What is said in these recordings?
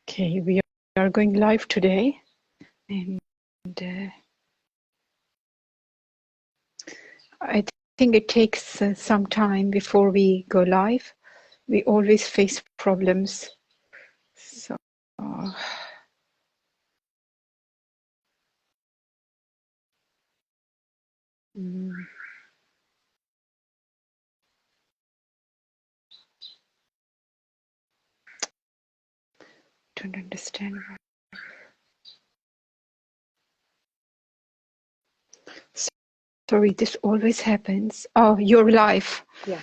Okay, we are going live today, and uh, I think it takes some time before we go live. We always face problems. So, mm, don't understand. Sorry, this always happens. Oh, you're live. Yeah.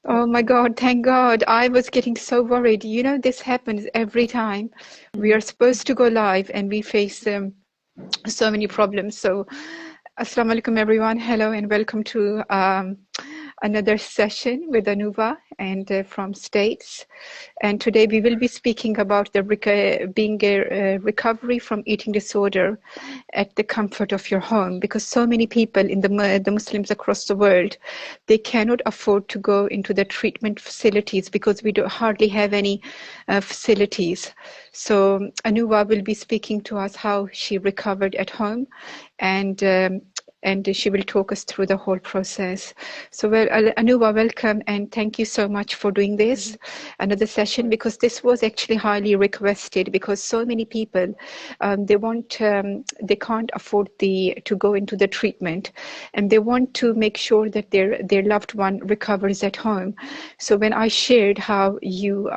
Oh my God, thank God. I was getting so worried. You know, this happens every time. We are supposed to go live and we face so many problems. So, Assalamu alaikum, everyone. Hello, and welcome to another session with Anuva and from States. And today we will be speaking about the being a recovery from eating disorder at the comfort of your home, because so many people in the Muslims across the world, they cannot afford to go into the treatment facilities because we hardly have any facilities. So Anuva will be speaking to us how she recovered at home, and she will talk us through the whole process. So, well, Anuva, welcome, and thank you so much for doing this, another session, because this was actually highly requested, because so many people, they can't afford to go into the treatment, and they want to make sure that their loved one recovers at home. So when I shared how you're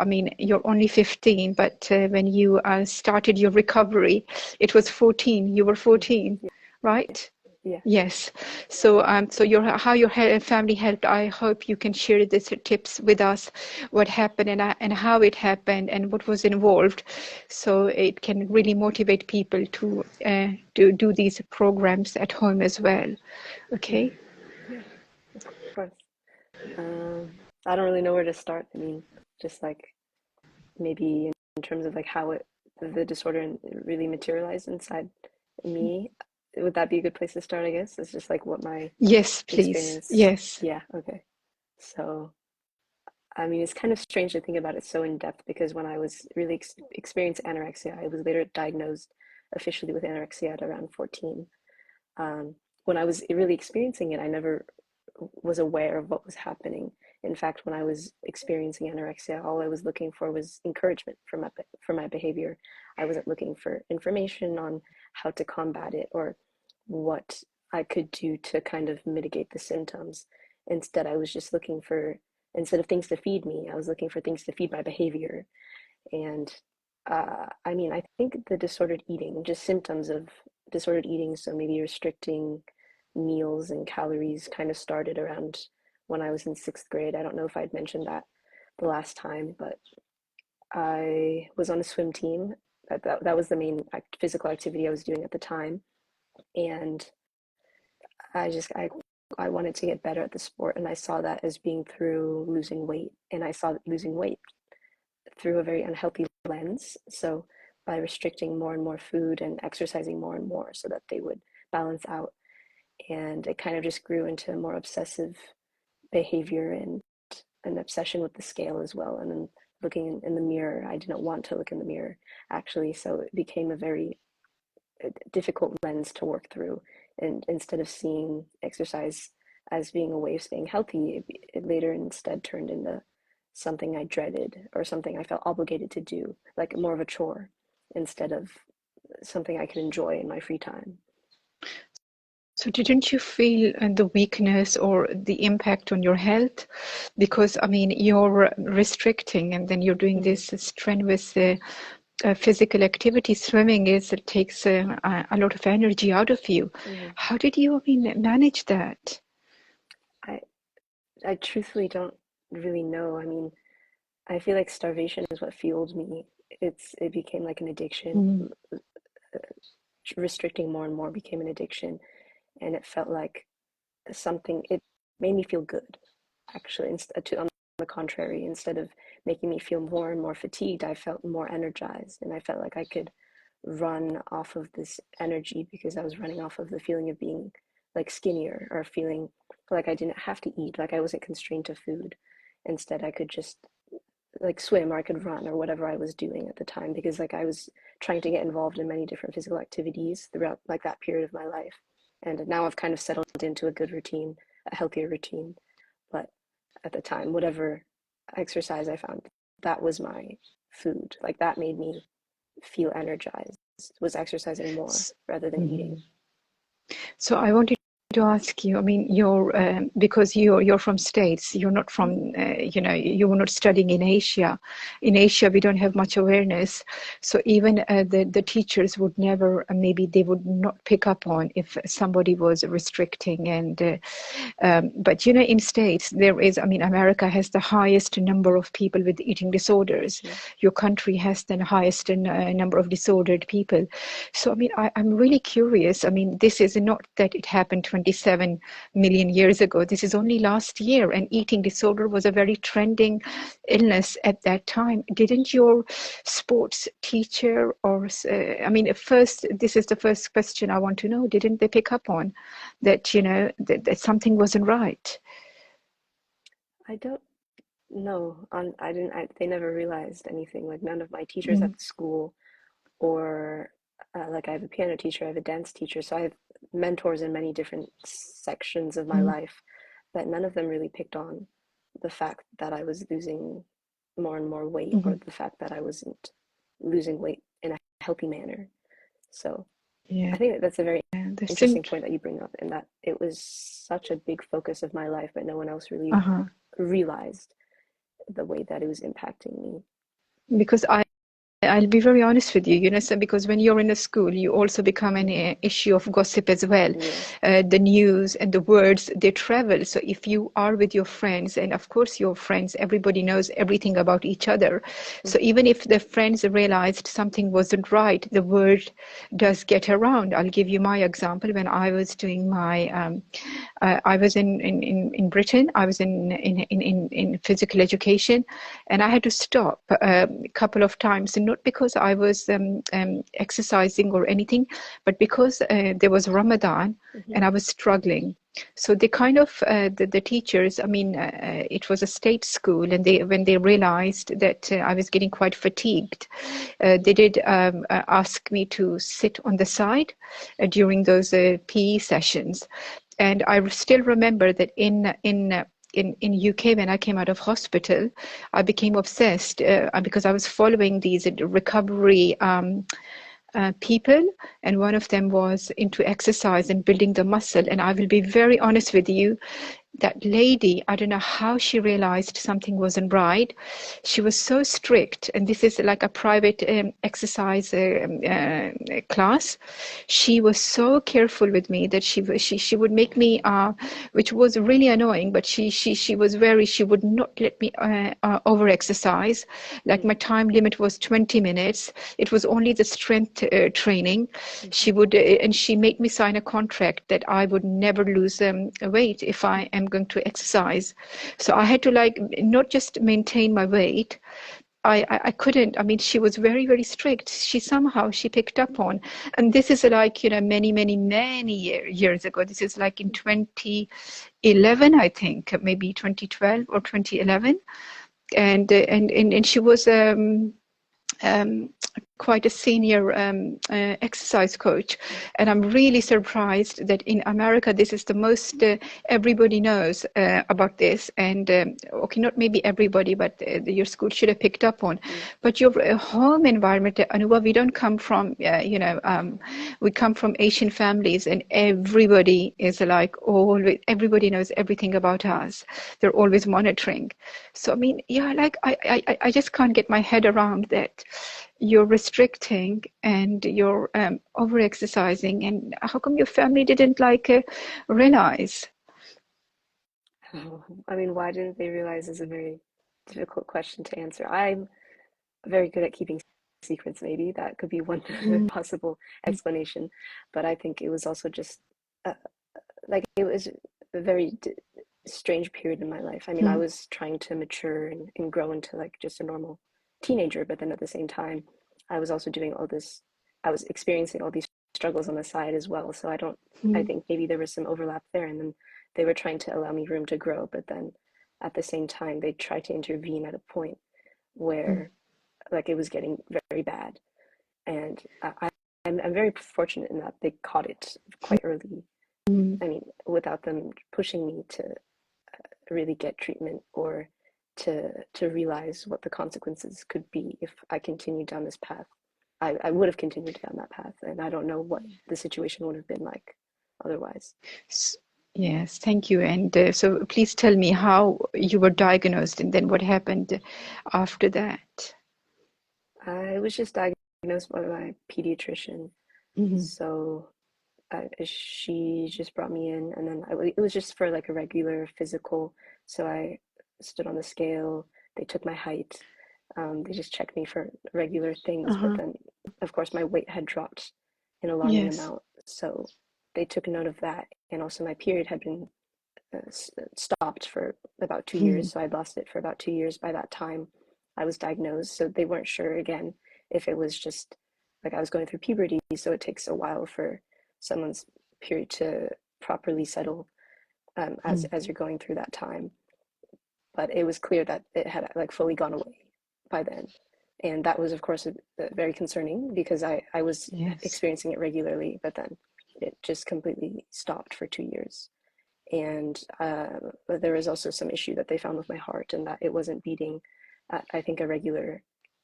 only 15, but when you started your recovery, it was 14. You were 14, Yeah. right? Yeah. Yes. So, how your family helped. I hope you can share these tips with us, what happened and how it happened and what was involved, so it can really motivate people to do these programs at home as well. Okay. Yeah. Of course. I don't really know where to start. I mean, just like maybe in terms of like how the disorder really materialized inside me. Would that be a good place to start, I guess? It's just like what my Yes, please. experience. Yes. Yeah, okay. So, I mean, it's kind of strange to think about it so in depth because when I was really experienced anorexia, I was later diagnosed officially with anorexia at around 14. Um, when I was really experiencing it, I never was aware of what was happening. In fact, when I was experiencing anorexia, all I was looking for was encouragement for my behavior. I wasn't looking for information on how to combat it or what I could do to kind of mitigate the symptoms. Instead, I was just looking for, instead of things to feed me, I was looking for things to feed my behavior. And I mean, I think the disordered eating, just symptoms of disordered eating, so maybe restricting meals and calories, kind of started around when I was in sixth grade. I don't know if I'd mentioned that the last time, but I was on a swim team. That was the main physical activity I was doing at the time. And I wanted to get better at the sport, and I saw that as being through losing weight. And I saw losing weight through a very unhealthy lens. So by restricting more and more food and exercising more and more so that they would balance out. And it kind of just grew into more obsessive behavior and an obsession with the scale as well. And then looking in the mirror, I didn't want to look in the mirror actually. So it became a very difficult lens to work through. And instead of seeing exercise as being a way of staying healthy, it later instead turned into something I dreaded or something I felt obligated to do, like more of a chore instead of something I could enjoy in my free time. So didn't you feel the weakness or the impact on your health? Because I mean, you're restricting and then you're doing Mm-hmm. this strenuous physical activity. Swimming it takes a lot of energy out of you. Mm-hmm. How did you, I mean, manage that? I I truthfully don't really know. I mean, I feel like starvation is what fueled me. It became like an addiction. Mm. Restricting more and more became an addiction, and it felt like something. It made me feel good, actually. On the contrary, instead of making me feel more and more fatigued, I felt more energized, and I felt like I could run off of this energy because I was running off of the feeling of being like skinnier or feeling like I didn't have to eat, like I wasn't constrained to food. Instead, I could just like swim or I could run or whatever I was doing at the time, because like I was trying to get involved in many different physical activities throughout like that period of my life. And now I've kind of settled into a good routine, a healthier routine. But at the time, whatever exercise I found, that was my food. Like that made me feel energized, was exercising more rather than Mhm. eating. So I wanted to ask you, I mean, you're because you're from States, you're not from, you were not studying in Asia. In Asia, we don't have much awareness. So even the teachers would never, maybe they would not pick up on if somebody was restricting. But in States, there is, I mean, America has the highest number of people with eating disorders. Mm-hmm. Your country has the highest number of disordered people. So, I mean, I'm really curious. I mean, this is not that it happened 27 million years ago. This is only last year, and eating disorder was a very trending illness at that time. Didn't your sports teacher I mean, first, this is the first question I want to know. Didn't they pick up on that, that something wasn't right? I don't know. I didn't. They never realized anything. Like none of my teachers at Mm, the school, or like I have a piano teacher, I have a dance teacher, so I have mentors in many different sections of my mm, life, but none of them really picked on the fact that I was losing more and more weight, or mhm. the fact that I wasn't losing weight in a healthy manner. So Yeah, I think that that's a very that's interesting in, point that you bring up, in that it was such a big focus of my life, but no one else really uh-huh. realized the way that it was impacting me. Because I'll be very honest with you, so because when you're in a school, you also become an Mm-hmm. issue of gossip as well. Yes. The news and the words, they travel. So if you are with your friends, and of course your friends, everybody knows everything about each other. So Mm-hmm. even if the friends realized something wasn't right, the word does get around. I'll give you my example. When I was doing my, I was in Britain. I was in physical education, and I had to stop a couple of times, and not because I was exercising or anything, but because there was Ramadan Mm-hmm. and I was struggling. So they kind of the teachers. I mean, it was a state school, and they when they realized that I was getting quite fatigued, they did ask me to sit on the side during those PE sessions. And I still remember that in UK, when I came out of hospital, I became obsessed because I was following these recovery people, and one of them was into exercise and building the muscle. And I will be very honest with you, that lady, I don't know how she realized something wasn't right. She was so strict, and this is like a private exercise class. She was so careful with me that she would make me, which was really annoying. But she would not let me over exercise. Like my time limit was 20 minutes. It was only the strength training. Mm-hmm. She would, and she made me sign a contract that I would never lose weight if I am going to exercise. So I had to like not just maintain my weight. I couldn't. I mean, she was very, very strict. She picked up on, and this is like, many, many, many years ago. This is like in 2011, I think, maybe 2012 or 2011. And she was um, quite a senior exercise coach. And I'm really surprised that in America, this is the most, everybody knows about this. And okay, not maybe everybody, but your school should have picked up on. Mm-hmm. But your home environment, Anuba, we don't come from, we come from Asian families, and everybody is like, always, everybody knows everything about us. They're always monitoring. So, I mean, yeah, like I just can't get my head around that you're restricting and you're over exercising, and how come your family didn't like realize? Oh, I mean, why didn't they realize is a very difficult question to answer. I'm very good at keeping secrets, maybe. That could be one Mm, possible explanation. But I think it was also just uh, like it was a very strange period in my life. I mean, I mm, was trying to mature and grow into like just a normal teenager, but then at the same time, I was also doing all this, I was experiencing all these struggles on the side as well. So I mm, think maybe there was some overlap there. And then they were trying to allow me room to grow, but then at the same time, they tried to intervene at a point where like it was getting very bad. And I'm very fortunate in that they caught it quite early. Mm. I mean, without them pushing me to really get treatment or to realize what the consequences could be if I continued down this path. I would have continued down that path, and I don't know what the situation would have been like otherwise. S- Yes, thank you. And so please tell me how you were diagnosed and then what happened after that. I was just diagnosed by my pediatrician, Hmm. so she just brought me in, and then it was just for like a regular physical. So I stood on the scale. They took my height. They just checked me for regular things, but Uh-huh. then, of course, my weight had dropped an alarming Yes. amount. So they took note of that, and also my period had been stopped for about 2 years. Hmm. So I'd lost it for about 2 years by that time I was diagnosed. So they weren't sure again if it was just like I was going through puberty. So it takes a while for someone's period to properly settle Hmm. as you're going through that time. But it was clear that it had like fully gone away by then. And that was, of course, very concerning because I was Yes. experiencing it regularly, but then it just completely stopped for 2 years. And there was also some issue that they found with my heart and that it wasn't beating at, I think, a regular,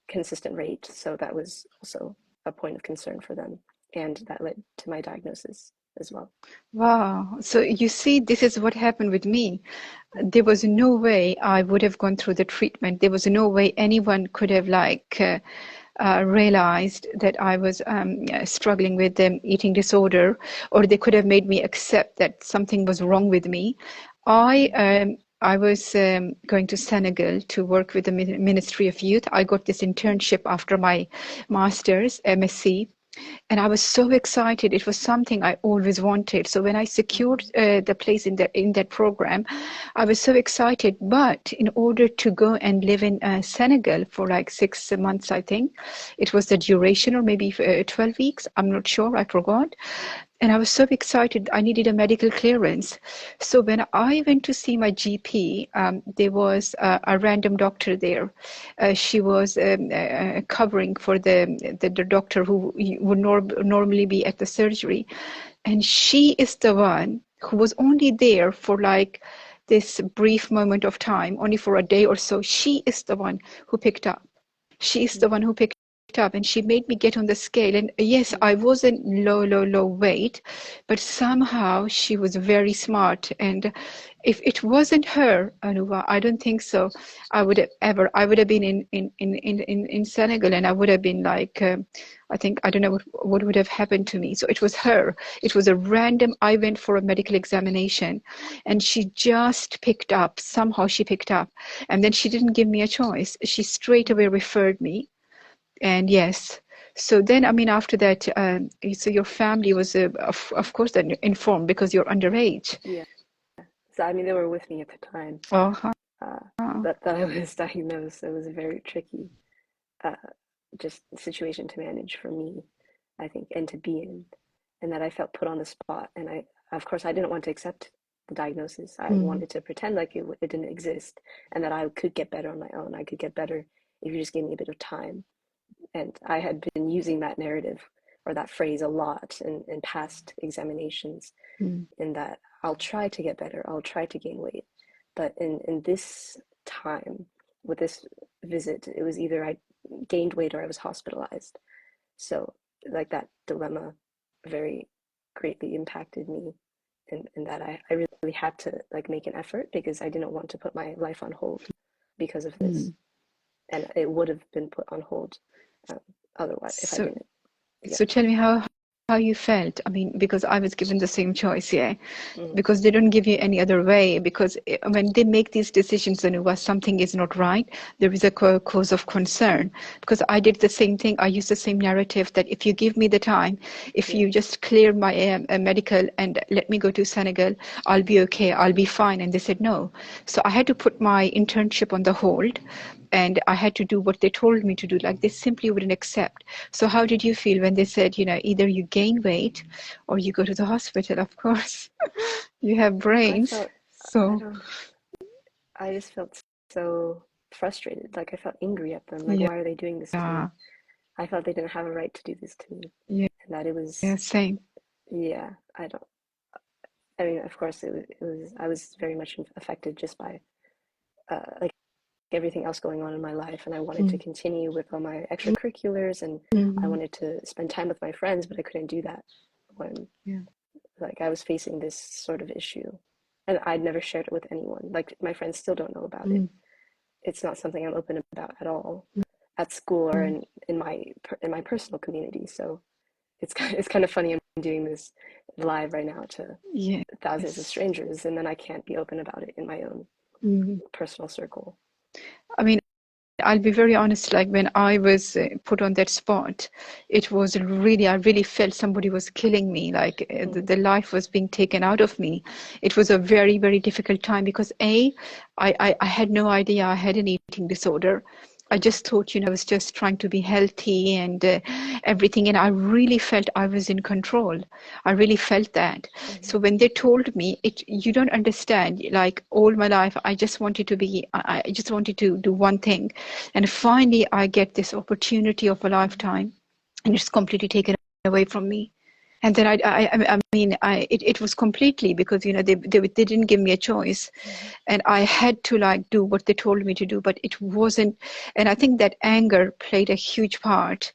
consistent rate. So that was also a point of concern for them. And that led to my diagnosis as well. Wow. So you see, this is what happened with me. There was no way I would have gone through the treatment. There was no way anyone could have realized that I was struggling with eating disorder, or they could have made me accept that something was wrong with me. I was going to Senegal to work with the Ministry of Youth. I got this internship after my master's, MSc, and I was so excited. It was something I always wanted. So when I secured the place in that program, I was so excited. But in order to go and live in Senegal for like 6 months, I think it was the duration, or maybe 12 weeks. I'm not sure. I forgot. And I was so excited. I needed a medical clearance. So when I went to see my GP, there was a random doctor there. She was covering for the doctor who would normally be at the surgery. And she is the one who was only there for like this brief moment of time, only for a day or so. She is the one who picked up. She is the one who picked up, and she made me get on the scale. And yes, I wasn't low weight, but somehow she was very smart. And if it wasn't her, Anuva, I don't think so. I would have been in Senegal, and I would have been like, I think, I don't know what would have happened to me. So it was her. It was a random, I went for a medical examination, and she just picked up. Somehow she picked up. And then she didn't give me a choice. She straight away referred me. And yes. So then, I mean, after that, so your family was, of course, then informed because you're underage. Yeah. So, I mean, they were with me at the time Uh-huh. uh, that I was diagnosed. It was a very tricky uh, just situation to manage for me, I think, and to be in, and that I felt put on the spot. And of course, I didn't want to accept the diagnosis. I Mm. wanted to pretend like it didn't exist and that I could get better on my own. I could get better if you just gave me a bit of time. And I had been using that narrative or that phrase a lot in past examinations, Mm. in that I'll try to get better, I'll try to gain weight. But in this time, with this visit, it was either I gained weight or I was hospitalized. So, like, that dilemma very greatly impacted me in that I really had to like make an effort because I didn't want to put my life on hold because of this. Mm. And it would have been put on hold um, otherwise if I So, didn't. Yeah. so tell me how you felt. I mean, because I was given the same choice, yeah. Mm, Because they don't give you any other way. Because when they make these decisions, and something is not right, there is a cause of concern. Because I did the same thing. I used the same narrative that if you give me the time, if yeah. you just clear my medical and let me go to Senegal, I'll be okay. I'll be fine. And they said no. So I had to put my internship on the hold, and I had to do what they told me to do. Like, they simply wouldn't accept. So how did you feel when they said, either you gain weight or you go to the hospital? Of course, you have I brains. felt, I So, don't, I just felt so frustrated. Like I felt angry at them. Like, Yeah. why are they doing this to me? I felt they didn't have a right to do this to me, Yeah. and that it was, Yeah. Same. yeah, I don't. I mean, of course, I was very much affected just by like everything else going on in my life, and I wanted to Mm. continue with all my extracurriculars, and I Mm. wanted to spend time with my friends, but I couldn't do that when Yeah. like I was facing this sort of issue, and I'd never shared it with anyone. Like my friends still don't know about it. Mm. It's not something I'm open about at all at school or Mm. in my personal community. So it's kind of funny I'm doing this live right now to thousands of Yes. strangers, and then I can't be open about it in my own Mm. personal circle. I mean, I'll be very honest, like when I was put on that spot, it was really, I really felt somebody was killing me, like Mm-hmm. the life was being taken out of me. It was a very, very difficult time because I had no idea I had an eating disorder. I just thought, I was just trying to be healthy and everything. And I really felt I was in control. I really felt that. Mm-hmm. So when they told me you don't understand, like all my life, I just wanted to I just wanted to do one thing. And finally, I get this opportunity of a lifetime and it's completely taken away from me. And then it was completely because, they didn't give me a choice Mm-hmm. and I had to like do what they told me to do, but it wasn't. And I think that anger played a huge part.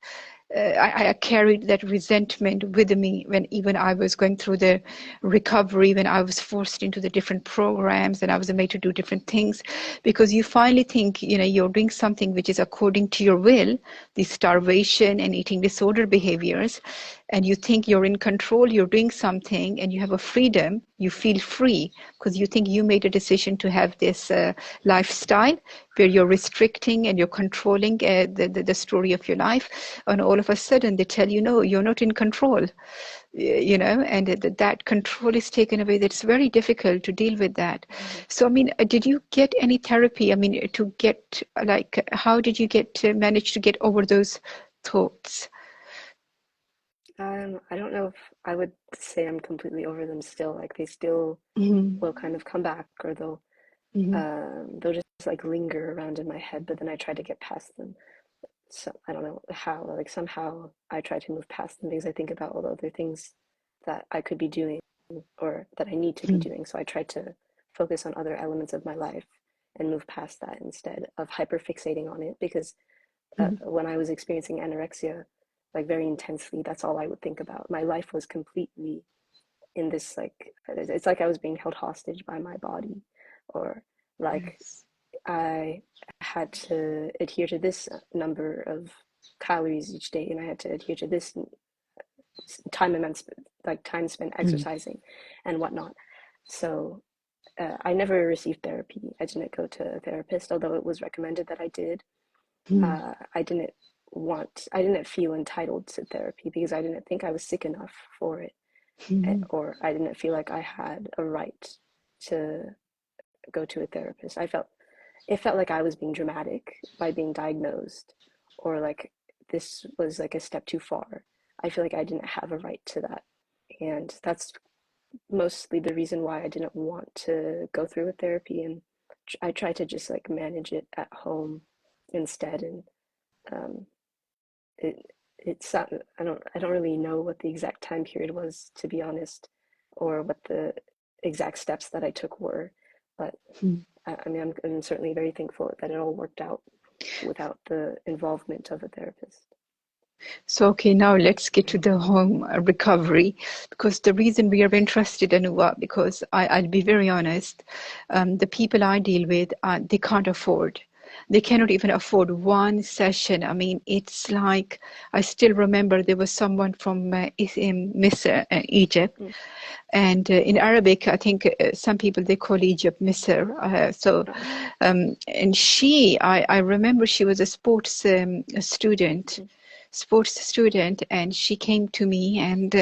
I carried that resentment with me when even I was going through the recovery, when I was forced into the different programs and I was made to do different things, because you finally think, you're doing something which is according to your will, the starvation and eating disorder behaviors, and you think you're in control, you're doing something and you have a freedom, you feel free because you think you made a decision to have this lifestyle where you're restricting and you're controlling the story of your life, and all of a sudden they tell you no, you're not in control, and that control is taken away. That's very difficult to deal with that. Mm-hmm. So I mean, did you get any therapy? I mean, to get like, how did you manage to get over those thoughts? I don't know if I would say I'm completely over them still. Like they still Mm-hmm. will kind of come back, or they'll just like linger around in my head. But then I try to get past them. So I don't know how. Like somehow I try to move past them because I think about all the other things that I could be doing or that I need to be Mm-hmm. doing. So I try to focus on other elements of my life and move past that instead of hyperfixating on it. Because when I was experiencing anorexia, like very intensely, that's all I would think about. My life was completely in this like it's like I was being held hostage by my body, or like Yes. I had to adhere to this number of calories each day, and I had to adhere to this time immense like time spent Mm-hmm. exercising and whatnot. So I never received therapy. I didn't go to a therapist, although it was recommended that I did. I didn't I didn't feel entitled to therapy because I didn't think I was sick enough for it, Mm-hmm. or I didn't feel like I had a right to go to a therapist. It felt like I was being dramatic by being diagnosed, or like this was like a step too far. I feel like I didn't have a right to that. And that's mostly the reason why I didn't want to go through with therapy. And I tried to just like manage it at home instead. And um, it, it's, I don't really know what the exact time period was, to be honest, or what the exact steps that I took were. But I mean, I'm certainly very thankful that it all worked out without the involvement of a therapist. So, okay, now let's get to the home recovery, because the reason we are interested, Anuva, because I'll be very honest, the people I deal with, they can't afford. They cannot even afford one session. I mean, it's like, I still remember there was someone from Misr, Egypt, Mm. and in Arabic, I think some people they call Egypt Misr. Oh. And I remember she was a sports student, and she came to me, and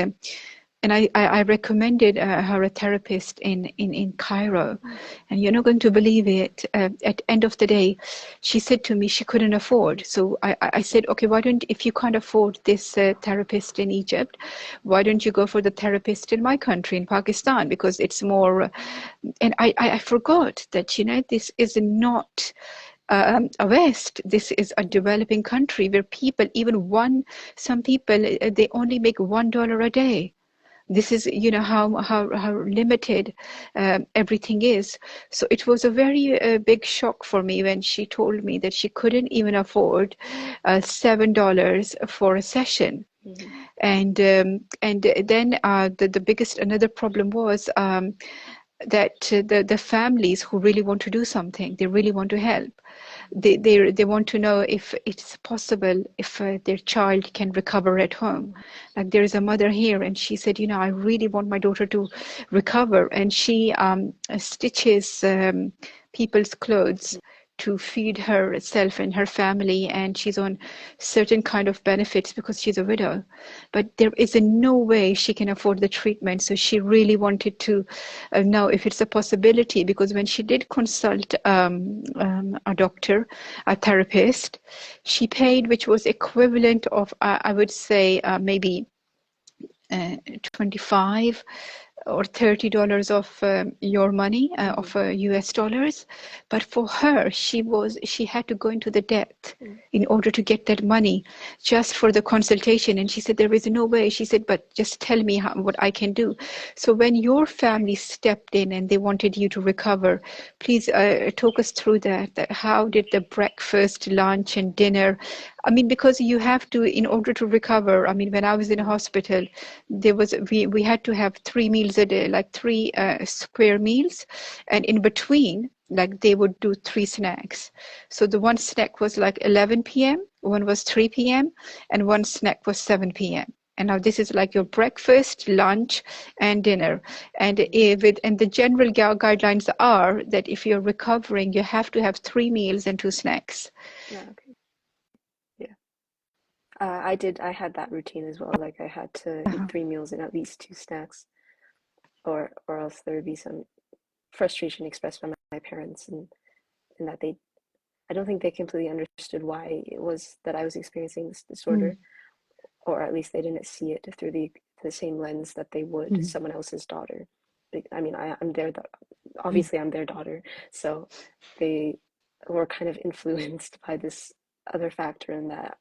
I recommended her a therapist in Cairo. Mm. And you're not going to believe it. At the end of the day, she said to me she couldn't afford. So I said, okay, if you can't afford this therapist in Egypt, why don't you go for the therapist in my country, in Pakistan? Because it's more, and I forgot that, this is not West. This is a developing country where people, some people, they only make $1 a day. This is, how limited everything is. So it was a very big shock for me when she told me that she couldn't even afford $7 for a session. Mm-hmm. And then the biggest another problem was that the families who really want to do something, they really want to help. They want to know if it's possible, if their child can recover at home. Like there is a mother here, and she said, I really want my daughter to recover, and she stitches people's clothes to feed herself and her family, and she's on certain kind of benefits because she's a widow, but there is no way she can afford the treatment. So she really wanted to know if it's a possibility, because when she did consult a doctor, a therapist, she paid, which was equivalent of I would say maybe 25 or $30 of your money, of US dollars. But for her, she had to go into the debt in order to get that money just for the consultation. And she said, there is no way. She said, but just tell me what I can do. So when your family stepped in and they wanted you to recover, please talk us through that. How did the breakfast, lunch, and dinner? I mean, because you have to, in order to recover. I mean, when I was in a hospital, we had to have 3 meals a day, like 3 square meals, and in between, like they would do 3 snacks. So the one snack was like 11 p.m., one was 3 p.m., and one snack was 7 p.m. And now this is like your breakfast, lunch, and dinner. And the general guidelines are that if you're recovering, you have to have 3 meals and 2 snacks. Yeah, okay. Yeah. I had that routine as well. Like I had to eat 3 meals and at least 2 snacks, or else there would be some frustration expressed by my parents, and that I don't think they completely understood why it was that I was experiencing this disorder, or at least they didn't see it through the same lens that they would someone else's daughter. I mean, I'm obviously I'm their daughter, so they were kind of influenced by this other factor in that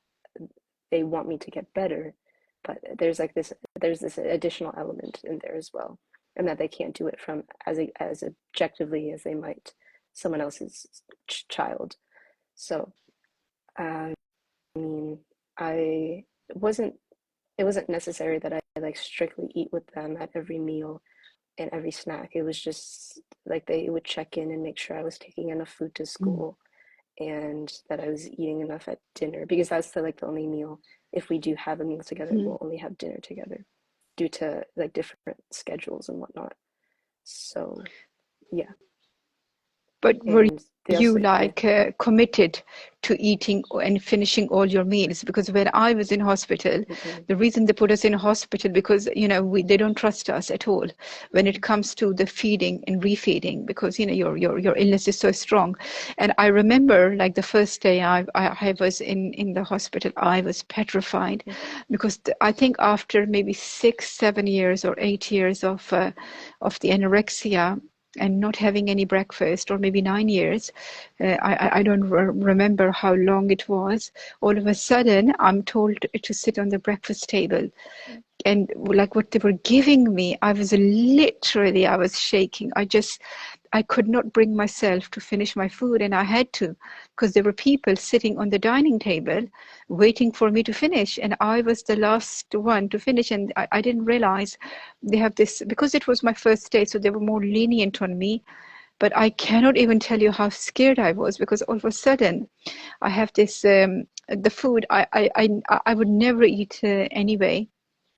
they want me to get better, but there's this additional element in there as well, and that they can't do it from as objectively as they might someone else's child. So I mean, I wasn't it wasn't necessary that I like strictly eat with them at every meal and every snack. It was just like they would check in and make sure I was taking enough food to school, and that I was eating enough at dinner, because that's the only meal. If we do have a meal together, we'll only have dinner together due to like different schedules and whatnot. So yeah. But were And they you also, yeah. like committed to eating and finishing all your meals? Because when I was in hospital, the reason they put us in hospital, because they don't trust us at all when it comes to the feeding and refeeding, because your illness is so strong. And I remember like the first day I was in the hospital, I was petrified, because I think after maybe 6, 7 years or 8 years of the anorexia, and not having any breakfast, or maybe 9 years, I don't remember how long it was. All of a sudden, I'm told to sit on the breakfast table. And like what they were giving me, I was shaking. I could not bring myself to finish my food, and I had to, because there were people sitting on the dining table waiting for me to finish, and I was the last one to finish. And I didn't realize they have this, because it was my first day, so they were more lenient on me. But I cannot even tell you how scared I was, because all of a sudden I have this the food I would never eat anyway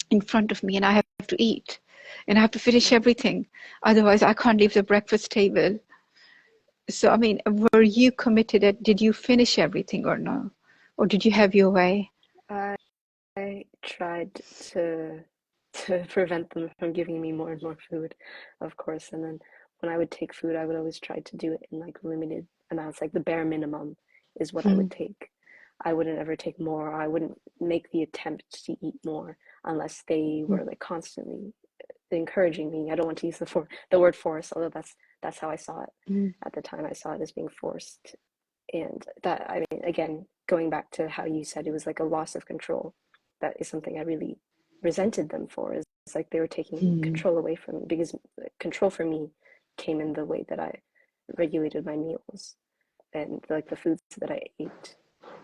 in front of me, and I have to eat, and I have to finish everything. Otherwise, I can't leave the breakfast table. So, I mean, were you committed? Did you finish everything or no? Or did you have your way? I tried to prevent them from giving me more and more food, of course. And then when I would take food, I would always try to do it in like limited amounts, like the bare minimum is what I would take. I wouldn't ever take more. I wouldn't make the attempt to eat more unless they were like constantly encouraging me. I don't want to use the word force, although that's how I saw it at the time. I saw it as being forced. And that, I mean, again, going back to how you said it was like a loss of control, that is something I really resented them for. Is like they were taking Mm. control away from me, because control for me came in the way that I regulated my meals and like the foods that I ate.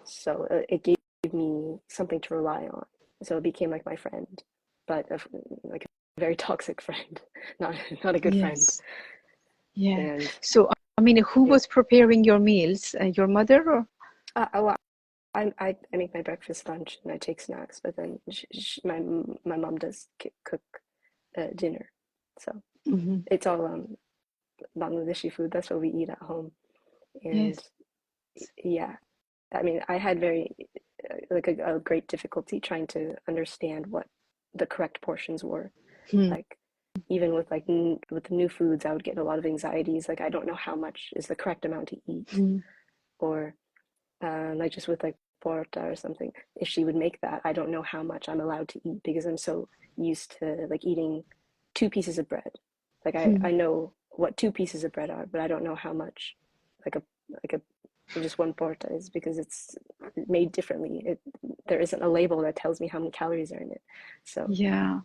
So it gave me something to rely on. So it became like my friend, but like a very toxic friend, not a good friend. Yes. Yeah. And So, I mean, who yeah, was preparing your meals? Your mother or? well, I make my breakfast, lunch, and I take snacks, but then my mom does cook dinner. So Hmm. it's all Bangladeshi food. That's what we eat at home. And Yes. yeah, I mean, I had very like a great difficulty trying to understand what the correct portions were. Hmm. Like even with like with new foods, I would get a lot of anxieties. Like I don't know how much is the correct amount to eat, Hmm. or like just with like porta or something. If she would make that, I don't know how much I'm allowed to eat because I'm so used to like eating 2 pieces of bread. Like Hmm. I know what 2 pieces of bread are, but I don't know how much like a just one porta is, because it's made differently. There isn't a label that tells me how many calories are in it. So Yeah.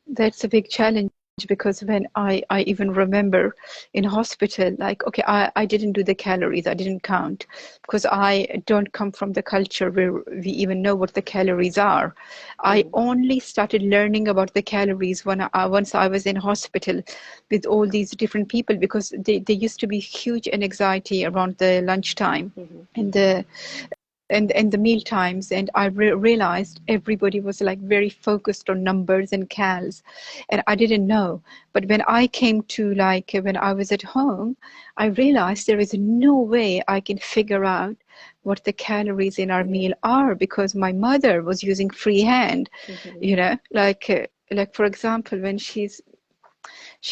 That's a big challenge because when I even remember in hospital, like, okay, I didn't do the calories, I didn't count because I don't come from the culture where we even know what the calories are. I mm, only started learning about the calories when once I was in hospital with all these different people because there used to be huge anxiety around the lunchtime mm-hmm, and the meal times, and I realized everybody was like very focused on numbers and cals, and I didn't know. But when I came to, like, when I was at home, I realized there is no way I can figure out what the calories in our yeah, meal are because my mother was using freehand, mm-hmm, like for example, when she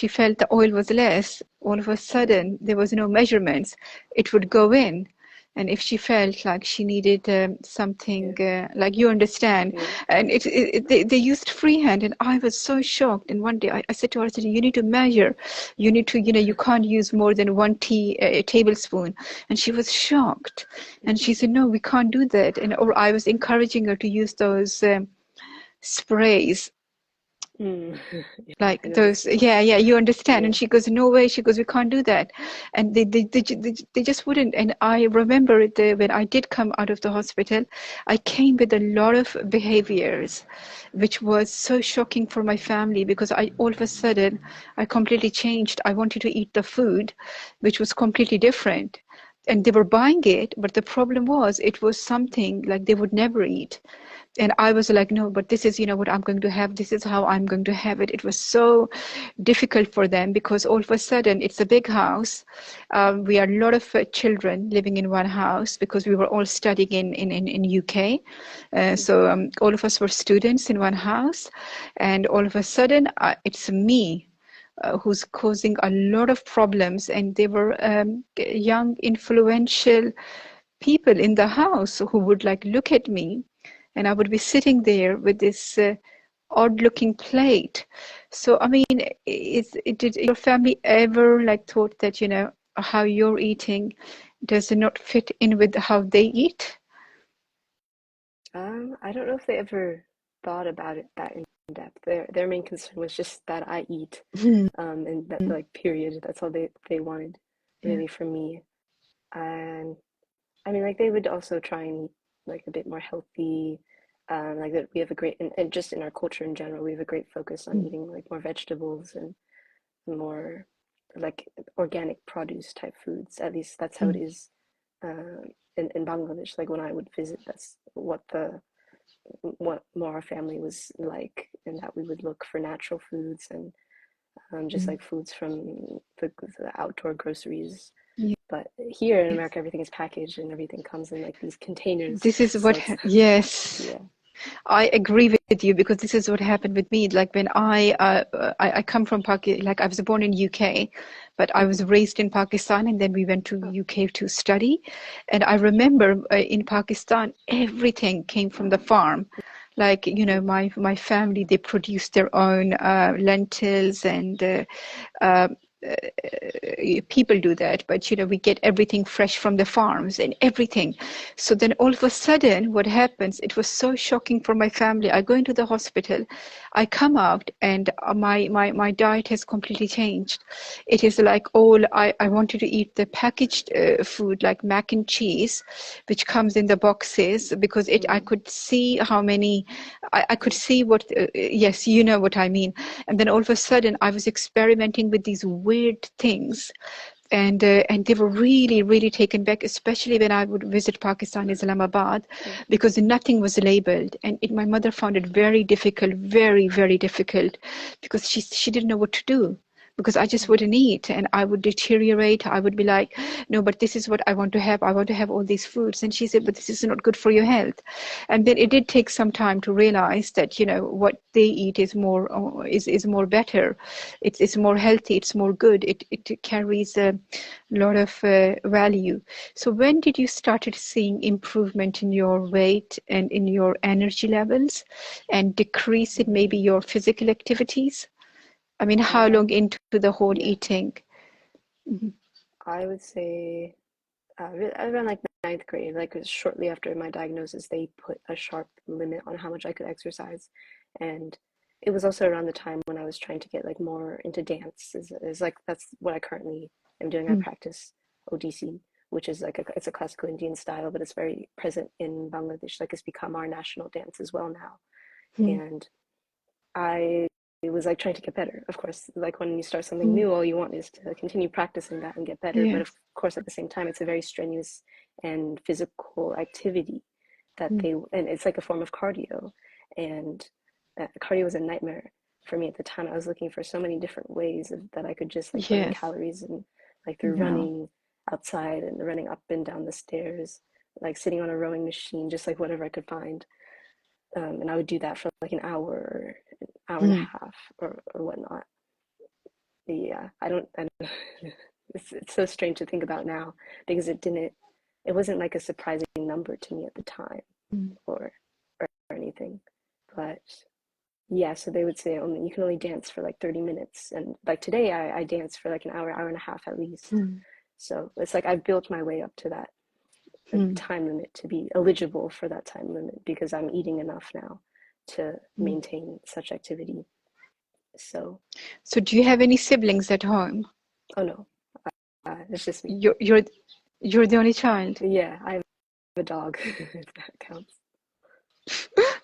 felt the oil was less, all of a sudden there was no measurements. It would go in. And if she felt like she needed yeah, something, like you understand, yeah, and they used freehand, and I was so shocked. And one day I said to her, I said, you need to measure, you need to, you can't use more than one tablespoon. And she was shocked, and she mm-hmm, said, no, we can't do that. And or I was encouraging her to use those sprays, mm. Yeah, like I know the those. sprays. Yeah, you understand. Yeah, And she goes, no way. She goes, we can't do that. And they just wouldn't. And I remember when I did come out of the hospital, I came with a lot of behaviors which was so shocking for my family because I all of a sudden I completely changed. I wanted to eat the food which was completely different, and they were buying it, but the problem was it was something like they would never eat. And I was like, no, but this is, what I'm going to have. This is how I'm going to have it. It was so difficult for them because all of a sudden it's a big house. We are a lot of children living in one house because we were all studying in UK. So mm-hmm, all of us were students in one house. And all of a sudden it's me. Who's causing a lot of problems, and they were young, influential people in the house who would like look at me, and I would be sitting there with this odd looking plate. So I mean, did your family ever like thought that, how you're eating does not fit in with how they eat? I don't know if they ever thought about it that in depth. Their main concern was just that I eat, Hmm. and that, like, period. That's all they wanted Yeah. really from me. And I mean, like, they would also try and eat like a bit more healthy. Like that we have a great, and just in our culture in general, we have a great focus on Hmm. eating like more vegetables and more like organic produce type foods. At least that's how it Hmm. is in Bangladesh. Like when I would visit, that's what more our family was like, and that we would look for natural foods and just Hmm. like foods from the outdoor groceries. Yes. But here in America, everything is packaged and everything comes in like these containers. This is So what, it's, yes. yeah. I agree with you because this is what happened with me. Like when I come from Pakistan, like I was born in UK, but I was Mm-hmm. raised in Pakistan, and then we went to Oh, UK to study. And I remember in Pakistan, everything came from the farm. Like, mm-hmm. my family, they produced their own lentils and people do that, but we get everything fresh from the farms and everything. So then all of a sudden what happens, it was so shocking for my family. I go into the hospital, I come out, and my diet has completely changed. It is like I wanted to eat the packaged food, like mac and cheese, which comes in the boxes, because I could see how many, I could see what, yes, you know what I mean. And then all of a sudden I was experimenting with these weird things, and they were really, really taken back, especially when I would visit Pakistan, Islamabad, because nothing was labeled, and my mother found it very difficult, very, very difficult, because she didn't know what to do, because I just wouldn't eat, and I would deteriorate. I would be like, no, but this is what I want to have. I want to have all these foods. And she said, but this is not good for your health. And then it did take some time to realize that, what they eat is more better. It's more healthy. It's more good. It carries a lot of value. So when did you started seeing improvement in your weight and in your energy levels, and decrease in maybe your physical activities? I mean, how long into the whole Yeah, eating? Mhm. I would say around like ninth grade, like shortly after my diagnosis, they put a sharp limit on how much I could exercise, and it was also around the time when I was trying to get like more into dance. Is like that's what I currently am doing. I Mm. practice ODC, which is like it's a classical Indian style, but it's very present in Bangladesh. Like it's become our national dance as well now, Mm. and I was like trying to get better. Of course, like when you start something Mm. new, all you want is to continue practicing that and get better. But of Yes. course, at the same time, it's a very strenuous and physical activity Mm. and it's like a form of cardio. And cardio was a nightmare for me at the time. I was looking for so many different ways that I could just like burn Yes. calories, and like through No. running outside and running up and down the stairs, like sitting on a rowing machine, just like whatever I could find. And I would do that for like an hour or an hour and a Mm. half or whatnot. Yeah, I don't it's so strange to think about now because it wasn't like a surprising number to me at the time Mm. or or anything. But yeah, so they would say only you can only dance for like 30 minutes. And like today I dance for like an hour and a half at least. Mm. So it's like I've built my way up to that Mm. time limit to be eligible for that time limit because I'm eating enough now to Mm. maintain such activity. So, So do you have any siblings at home? oh no, it's just me. You're the only child. Yeah, I have a dog, if that counts.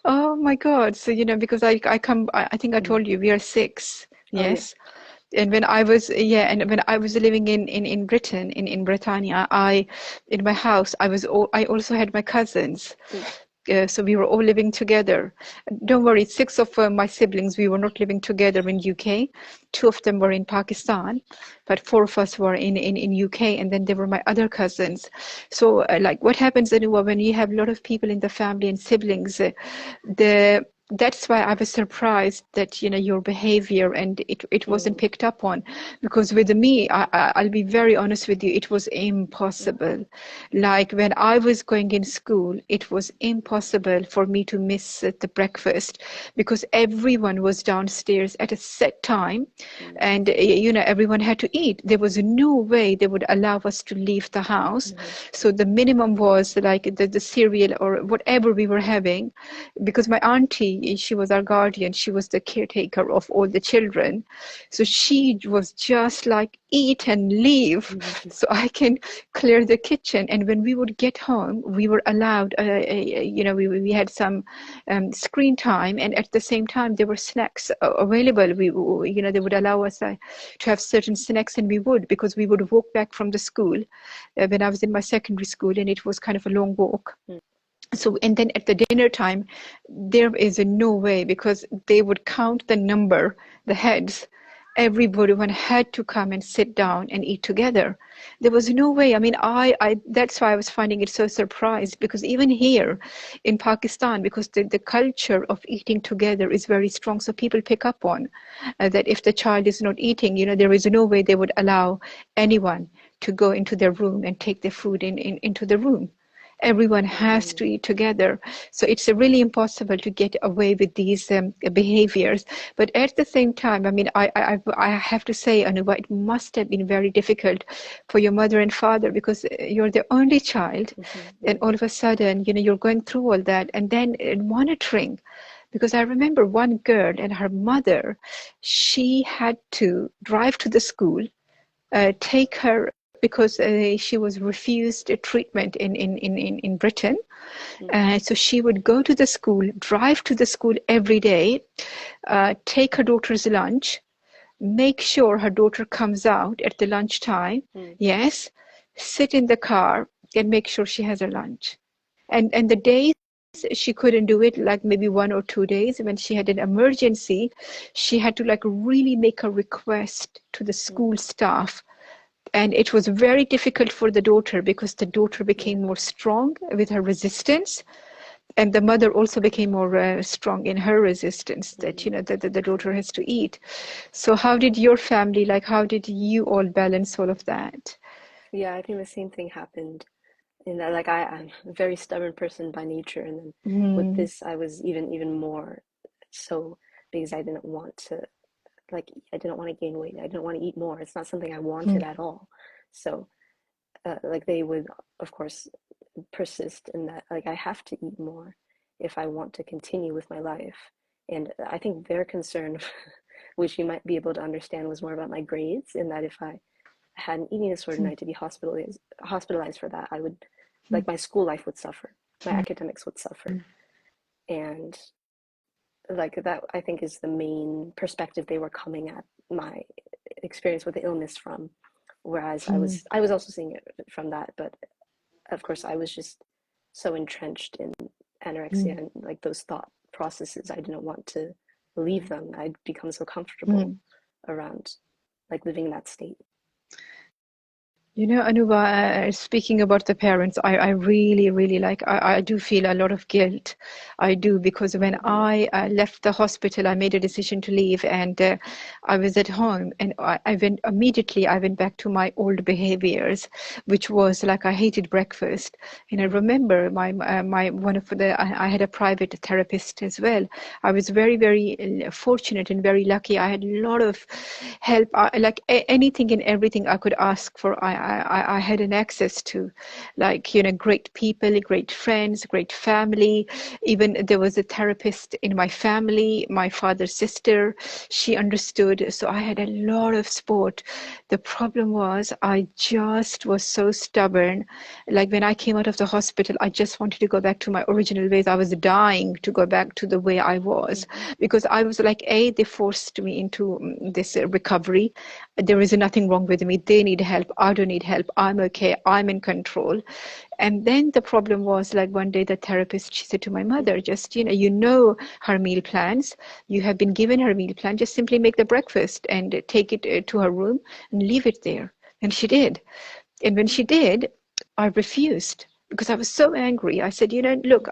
Oh my God. So, because I think I Mm. told you we are six. Oh yeah. Yes. And when I was living in Britain, in Britannia, in my house, I also had my cousins. Mm. So we were all living together. Don't worry, six of my siblings, we were not living together in UK. Two of them were in Pakistan, but four of us were in UK, and then there were my other cousins. So like what happens, Anua, when you have a lot of people in the family and siblings, the that's why I was surprised that your behavior, and it wasn't Mm. picked up on, because with me, I'll be very honest with you, it was impossible. Like when I was going in school, it was impossible for me to miss the breakfast, because everyone was downstairs at a set time, Mm. and everyone had to eat. There was no way they would allow us to leave the house. Mm. So the minimum was like the cereal or whatever we were having, because my auntie, she was our guardian, she was the caretaker of all the children, so she was just like, eat and leave Mm. so I can clear the kitchen. And when we would get home, we were allowed we had some screen time, and at the same time there were snacks available. They would allow us to have certain snacks, and we would, because we would walk back from the school when I was in my secondary school, and it was kind of a long walk. Mm. So, and then at the dinner time, there is no way, because they would count the number, the heads. Everyone had to come and sit down and eat together. There was no way. I mean, that's why I was finding it so surprised, because even here in Pakistan, because the culture of eating together is very strong, so people pick up on that if the child is not eating, there is no way they would allow anyone to go into their room and take their food into the room. Everyone has to eat together. So it's really impossible to get away with these behaviors. But at the same time, I mean, I have to say, Anuba, it must have been very difficult for your mother and father, because you're the only child, and all of a sudden, you know, you're going through all that, and then monitoring. Because I remember one girl and her mother, she had to drive to the school, take her, because she was refused a treatment in Britain. So she would go to the school, drive to the school every day, take her daughter's lunch, make sure her daughter comes out at the lunchtime, yes, sit in the car and make sure she has her lunch. And the days she couldn't do it, like maybe 1 or 2 days, when she had an emergency, she had to like really make a request to the school staff. And it was very difficult for the daughter, because the daughter became more strong with her resistance, and the mother also became more strong in her resistance, that, you know, that the daughter has to eat. So how did your family, like, how did you all balance all of that? Yeah, I think the same thing happened. In that, like, I'm a very stubborn person by nature, and then with Mm, this, I was even more so, because I didn't want to, like, I didn't want to gain weight. I didn't want to eat more. It's not something I wanted mm, at all. So, like, they would, of course, persist in that, like, I have to eat more if I want to continue with my life. And I think their concern, which you might be able to understand, was more about my grades, in that if I had an eating disorder and I mm, had to be hospitalized for that, I would, mm, like, my school life would suffer, my mm, academics would suffer. mm, And like that, I think, is the main perspective they were coming at my experience with the illness from. Whereas I mm, was I was also seeing it from that, but of course I was just so entrenched in anorexia mm, and like those thought processes. I didn't want to leave them. I'd become so comfortable mm. around like living in that state. You know, Anuba, speaking about the parents, I really, really like, I do feel a lot of guilt. I do, because when Mm-hmm. I left the hospital, I made a decision to leave, and I was at home, and I went back to my old behaviors, which was like I hated breakfast. And I remember my one of the, I had a private therapist as well. I was very, very fortunate and very lucky. I had a lot of help, like anything and everything I could ask for. I had an access to, like, you know, great people, great friends, great family. Even there was a therapist in my family, my father's sister, she understood. So I had a lot of support. The problem was I just was so stubborn. Like when I came out of the hospital, I just wanted to go back to my original ways. I was dying to go back to the way I was, Mm-hmm. because I was like, they forced me into this recovery. There is nothing wrong with me. They need help. I don't need help. I'm okay. I'm in control. And then the problem was, like, one day the therapist, she said to my mother, just, you know her meal plans. You have been given her meal plan. Just simply make the breakfast and take it to her room and leave it there. And she did. And when she did, I refused, because I was so angry. I said, look,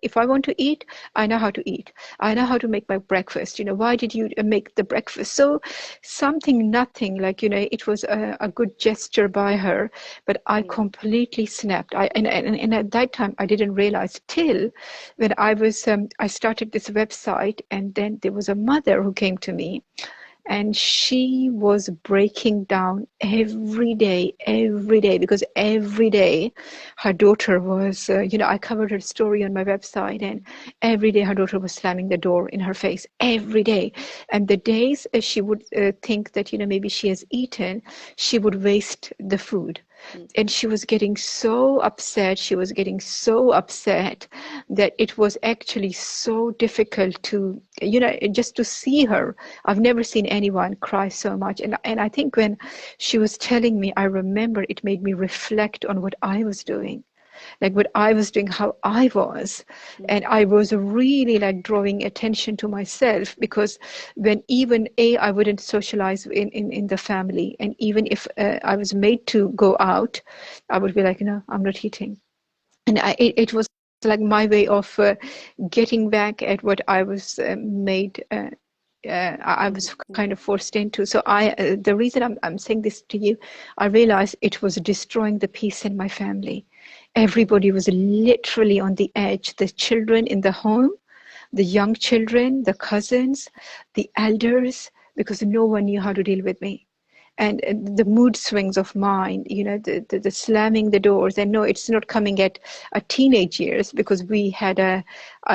if I want to eat, I know how to eat. I know how to make my breakfast. Why did you make the breakfast? So something, nothing, like, it was a good gesture by her, but I Mm-hmm. completely snapped. And at that time, I didn't realize till when I started this website, and then there was a mother who came to me, and she was breaking down every day, because every day her daughter was, I covered her story on my website, and every day her daughter was slamming the door in her face every day. And the days she would think that, maybe she has eaten, she would waste the food. And she was getting so upset. She was getting so upset that it was actually so difficult to, just to see her. I've never seen anyone cry so much. And I think when she was telling me, I remember it made me reflect on what I was doing, like what I was doing, how I was. And Mm-hmm. I was really like drawing attention to myself, because when even I wouldn't socialize in the family. And even if I was made to go out, I would be like, no, I'm not eating. And it was like my way of getting back at what I was made. I was Mm-hmm. kind of forced into. So the reason I'm saying this to you, I realized it was destroying the peace in my family. Everybody was literally on the edge. The children in the home, the young children, the cousins, the elders, because no one knew how to deal with me. And the mood swings of mine, you know, the slamming the doors. And no, it's not coming at teenage years, because we had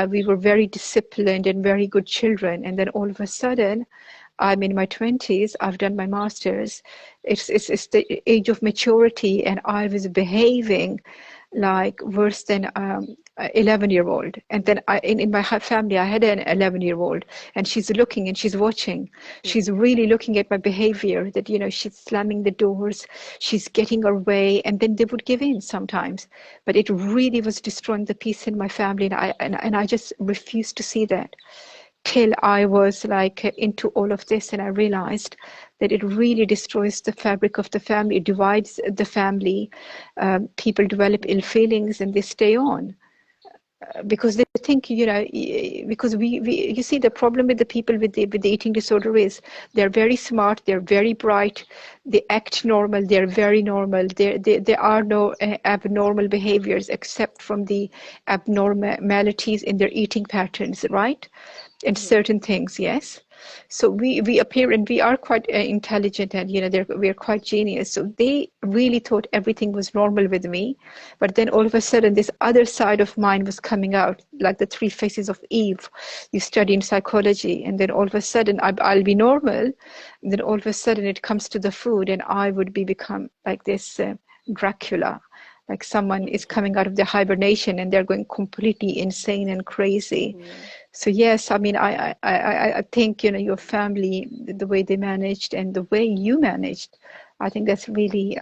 we were very disciplined and very good children. And then all of a sudden, I'm in my 20s, I've done my master's. It's the age of maturity, and I was behaving like worse than 11-year-old. And then in my family, I had an 11-year-old, and she's looking and she's watching. She's really looking at my behavior, that, you know, she's slamming the doors, she's getting her way, and then they would give in sometimes. But it really was destroying the peace in my family, and I just refused to see that, till I was like into all of this, and I realized that it really destroys the fabric of the family. It divides the family. People develop ill feelings, and they stay on because they think, you know, because you see, the problem with the people with the eating disorder is they're very smart, they're very bright, they act normal, they're very normal. There are no abnormal behaviors except from the abnormalities in their eating patterns, right? And certain things, yes. So we appear, and we are quite intelligent, and, you know, we are quite genius. So they really thought everything was normal with me. But then all of a sudden, this other side of mine was coming out, like the three faces of Eve you study in psychology. And then all of a sudden, I'll be normal. And then all of a sudden, it comes to the food, and I would become like this Dracula. Like someone is coming out of their hibernation, and they're going completely insane and crazy. So yes, I mean, I think, you know, your family, the way they managed and the way you managed, I think that's really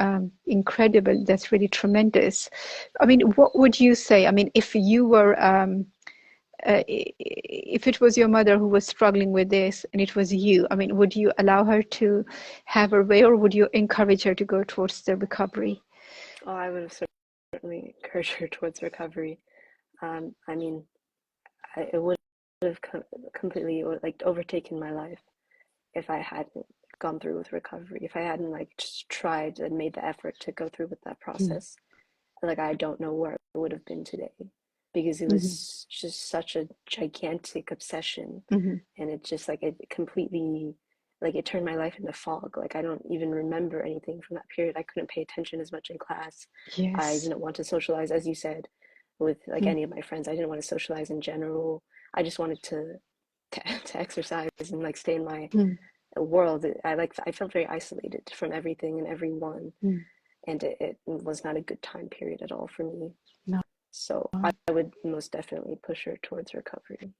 incredible. That's really tremendous. I mean, what would you say? I mean, if you were, if it was your mother who was struggling with this and it was you, I mean, would you allow her to have her way, or would you encourage her to go towards the recovery? Oh, I would have certainly encouraged her towards recovery. I mean, it would have completely like overtaken my life if I hadn't gone through with recovery. If I hadn't like just tried and made the effort to go through with that process, like I don't know where I would have been today, because it was just such a gigantic obsession, and it just like it completely, like it turned my life into fog. Like I don't even remember anything from that period. I couldn't pay attention as much in class. I Yes. didn't want to socialize, as you said, with like any of my friends. I didn't want to socialize in general. I just wanted to exercise and like stay in my world. I felt very isolated from everything and everyone, and it was not a good time period at all for me. No. So I would most definitely push her towards recovery.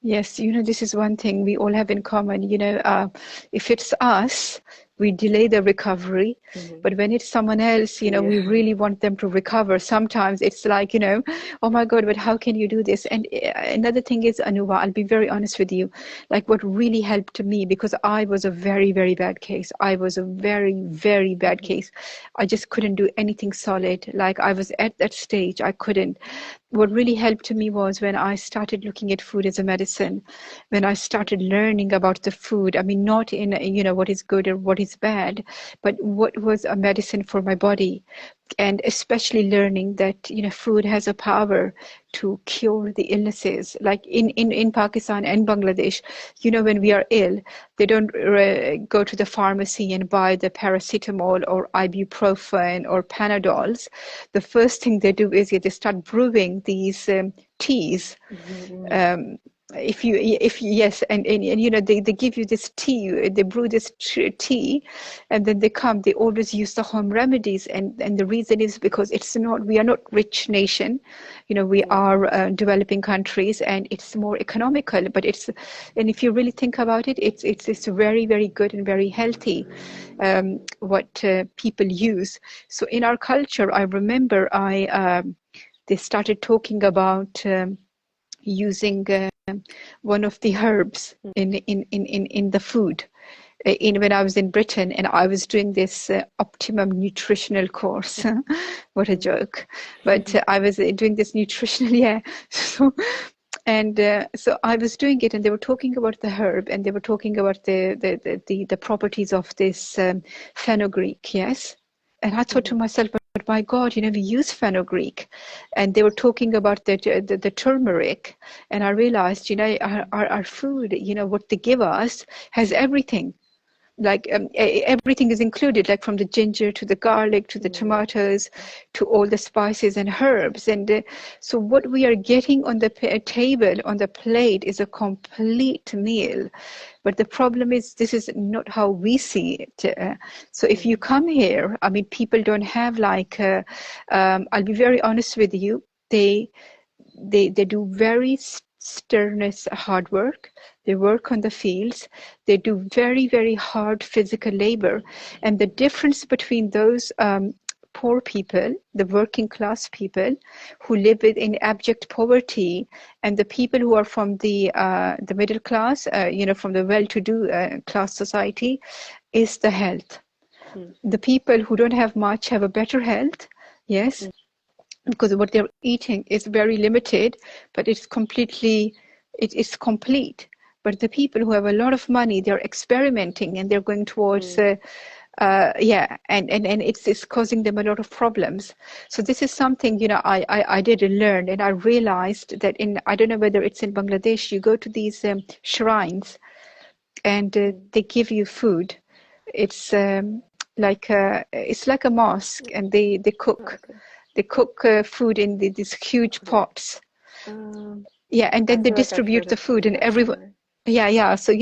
Yes, you know, this is one thing we all have in common. You know, if it's us, we delay the recovery. But when it's someone else, you know, we really want them to recover. Sometimes it's like, you know, oh my God, but how can you do this? And another thing is, Anuva, I'll be very honest with you, like what really helped me, because I was a very, very bad case. I was a very, very bad case. I just couldn't do anything solid. Like I was at that stage, I couldn't. What really helped me was when I started looking at food as a medicine, when I started learning about the food. I mean, not in, you know, what is good or what is bad, but what was a medicine for my body. And especially learning that, you know, food has a power to cure the illnesses. Like in Pakistan and Bangladesh, you know, when we are ill, they don't go to the pharmacy and buy the paracetamol or ibuprofen or Panadols. The first thing they do is they start brewing these teas. If yes, and you know, they give you this tea, they brew this tea, and then they always use the home remedies, and the reason is because we are not rich nation, you know, we are developing countries, and it's more economical, but and if you really think about it, it's very, very good and very healthy, what people use. So in our culture, I remember they started talking about using one of the herbs in the food. When I was in Britain, and I was doing this optimum nutritional course. What a joke! But I was doing this nutritional, yeah. So so I was doing it, and they were talking about the herb, and they were talking about the properties of this fenugreek, yes. And I thought to myself, my God, we use fenugreek. And they were talking about the turmeric. And I realized, our food, what they give us has everything. Like everything is included, like from the ginger to the garlic to the tomatoes to all the spices and herbs. And so what we are getting on the table, on the plate, is a complete meal. But the problem is, this is not how we see it. So if you come here, I mean, people don't have like, I'll be very honest with you, they do very strenuous hard work. They work on the fields. They do very, very hard physical labor. And the difference between those poor people, the working class people who live in abject poverty, and the people who are from the middle class, from the well-to-do class society, is the health. The people who don't have much have a better health, yes, because what they're eating is very limited, but it is complete. But the people who have a lot of money, they're experimenting and they're going towards and it's causing them a lot of problems. So this is something I did learn, and I realized that I don't know whether it's in Bangladesh, you go to these shrines and they give you food. It's like a mosque, and they cook. Okay. They cook food in these huge pots. Yeah, and I then they feel like I've distribute heard the of food, and that everyone, somewhere. yeah. So,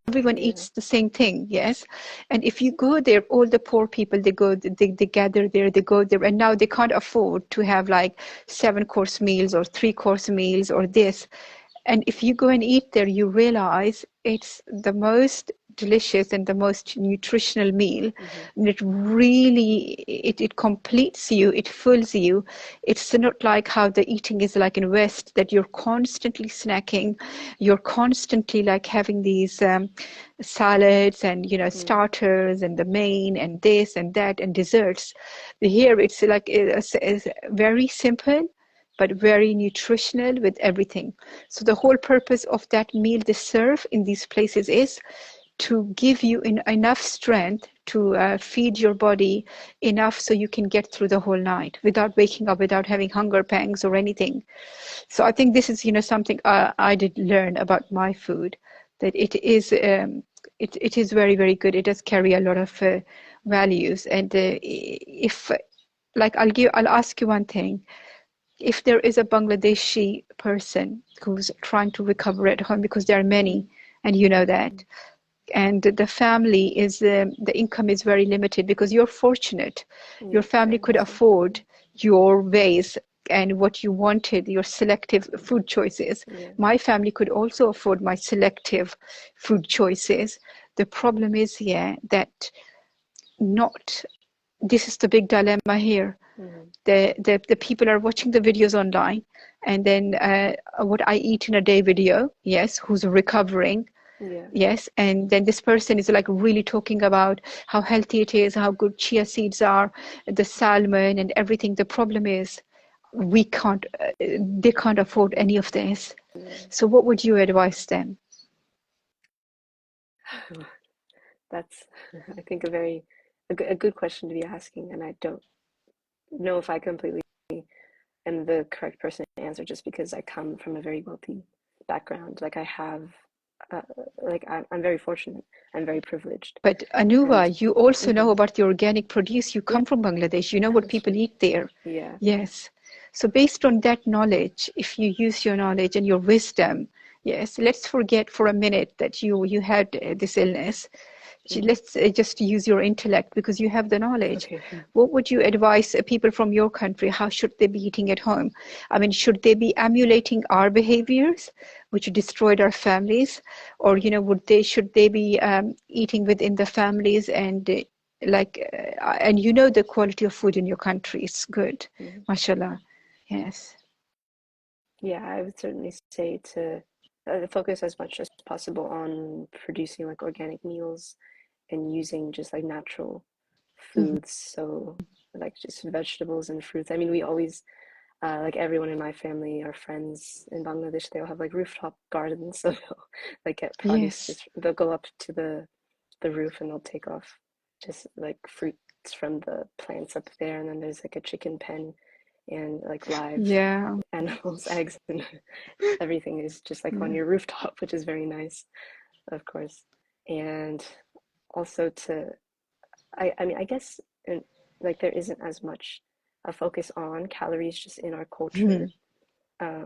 everyone eats the same thing, yes. And if you go there, all the poor people, they gather there, they go there, and now they can't afford to have like 7-course meals or 3-course meals or this. And if you go and eat there, you realize it's the most delicious and the most nutritional meal. And it really, it completes you, it fills you. It's not like how the eating is like in West, that you're constantly snacking, you're constantly like having these salads and starters and the main and this and that and desserts. Here it's like it's very simple but very nutritional with everything. So the whole purpose of that meal they serve in these places is to give you enough strength to feed your body enough so you can get through the whole night without waking up, without having hunger pangs or anything. So I think this is something I did learn about my food, that it is very, very good. It does carry a lot of values. And if like I'll ask you one thing. If there is a Bangladeshi person who's trying to recover at home, because there are many, and you know that, and the family is the income is very limited, because you're fortunate, your family Very could much so. afford your ways and what you wanted, your selective food choices. My family could also afford my selective food choices. The problem is, that not this is the big dilemma here. The people are watching the videos online, and then what I eat in a day video, yes, who's recovering, yes, and then this person is like really talking about how healthy it is, how good chia seeds are, the salmon and everything. The problem is they can't afford any of this. So what would you advise them? That's, I think, a good question to be asking, and I don't know if I completely am the correct person to answer, just because I come from a very wealthy background. Like I have, uh, I'm very fortunate. I'm very privileged, But and Anuva, you also know about the organic produce. You yeah, come from Bangladesh. You know what that's people true. eat there. Yeah. Yes. So based on that knowledge, if you use your knowledge and your wisdom, yes, let's forget for a minute that you had this illness. Let's just use your intellect, because you have the knowledge. Okay. What would you advise people from your country? How should they be eating at home? I mean, should they be emulating our behaviors, which destroyed our families? Or, should they be eating within the families and and the quality of food in your country is good, mashallah. Yes. Yeah, I would certainly say to focus as much as possible on producing like organic meals and using just like natural Mhm. foods. So like just vegetables and fruits. I mean, we always like everyone in my family, our friends in Bangladesh, they all have like rooftop gardens, so they'll like get produce. Yes. Just they'll go up to the roof and they'll take off just like fruit it's from the plants up there, and then there's like a chicken pen and like live Yeah. animals, eggs, and everything is just like on your rooftop, which is very nice, of course. And also I mean, I guess like there isn't as much a focus on calories just in our culture.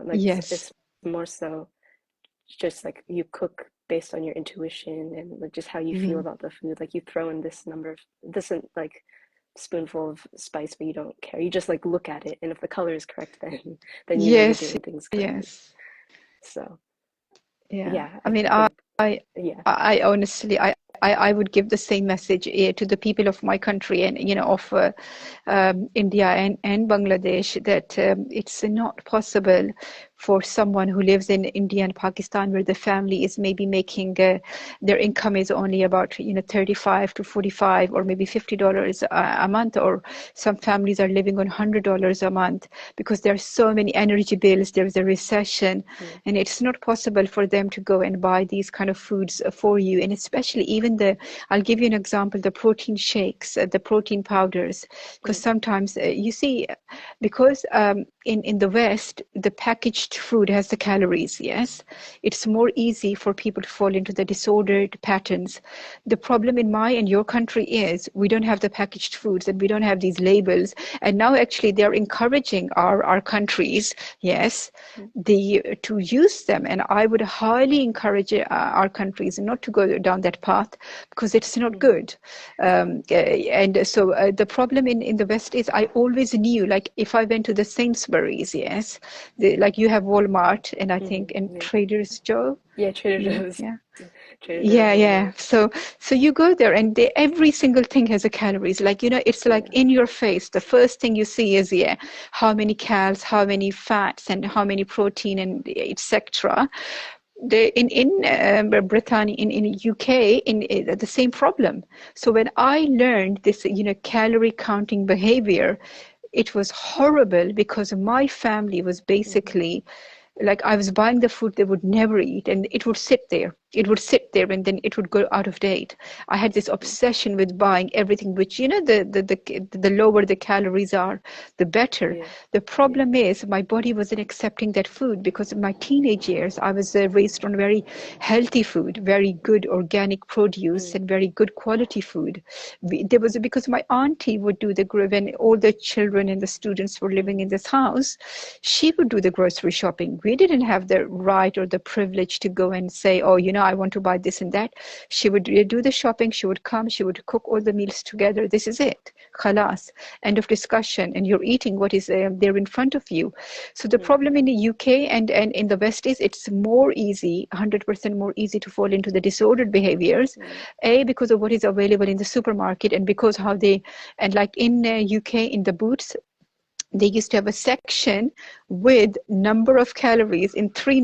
Like Yes. it's more so just like you cook based on your intuition and like just how you feel Mhm. about the food. Like you throw in this number of this like spoonful of spice, but you don't care. You just like look at it, and if the color is correct, then you know you're Yes. doing things correctly. Yes. So Yeah. yeah, I I mean, think I, yeah. I honestly, I would give the same message to the people of my country and, of India and Bangladesh that it's not possible for someone who lives in India and Pakistan where the family is maybe making their income is only about 35 to 45 or maybe $50 a month, or some families are living on $100 a month because there are so many energy bills. There's a recession, Mm, and it's not possible for them to go and buy these kind of foods for you. And especially even I'll give you an example, the protein shakes, the protein powders, because mm, sometimes you see, because in the West, the packaged food has the calories, yes, it's more easy for people to fall into the disordered patterns. The problem in my and your country is we don't have the packaged foods and we don't have these labels. And now actually they're encouraging our countries, yes, mm, to use them. And I would highly encourage our countries not to go down that path because it's not mm, good. And so the problem in the West is I always knew, like if I went to the Sainsbury's, yes, like you have Walmart and I think and yeah. Trader's Joe. Yeah, Trader Yeah, Joe's. yeah. Trader Joe's Yeah, has a yeah. So you go there and every single thing has a calories. Like, it's like yeah. in your face. The first thing you see is, yeah, how many calories, how many fats, and how many protein, and etc. In Britain, in UK, the same problem. So when I learned this, calorie counting behavior, it was horrible because my family was Hmm. basically like I was buying the food they would never eat, and it would sit there. It would sit there, and then it would go out of date. I had this obsession with buying everything, which the lower the calories are, the better. Yeah, The yeah. problem is my body wasn't accepting that food because in my teenage years I was raised on very healthy food, very good organic produce, Mm, and very good quality food. There was because my auntie would do when all the children and the students were living in mm, this house, she would do the grocery shopping. We didn't have the right or the privilege to go and say, oh, I want to buy this and that. She would do the shopping. She would come. She would cook all the meals together. This is it. Khalas. End of discussion. And you're eating what is there in front of you. So the mm, problem in the UK and in the West is it's more easy, 100% more easy to fall into the disordered behaviors. right. A, because of what is available in the supermarket, and because how and like in UK, in the Boots, they used to have a section with number of calories in three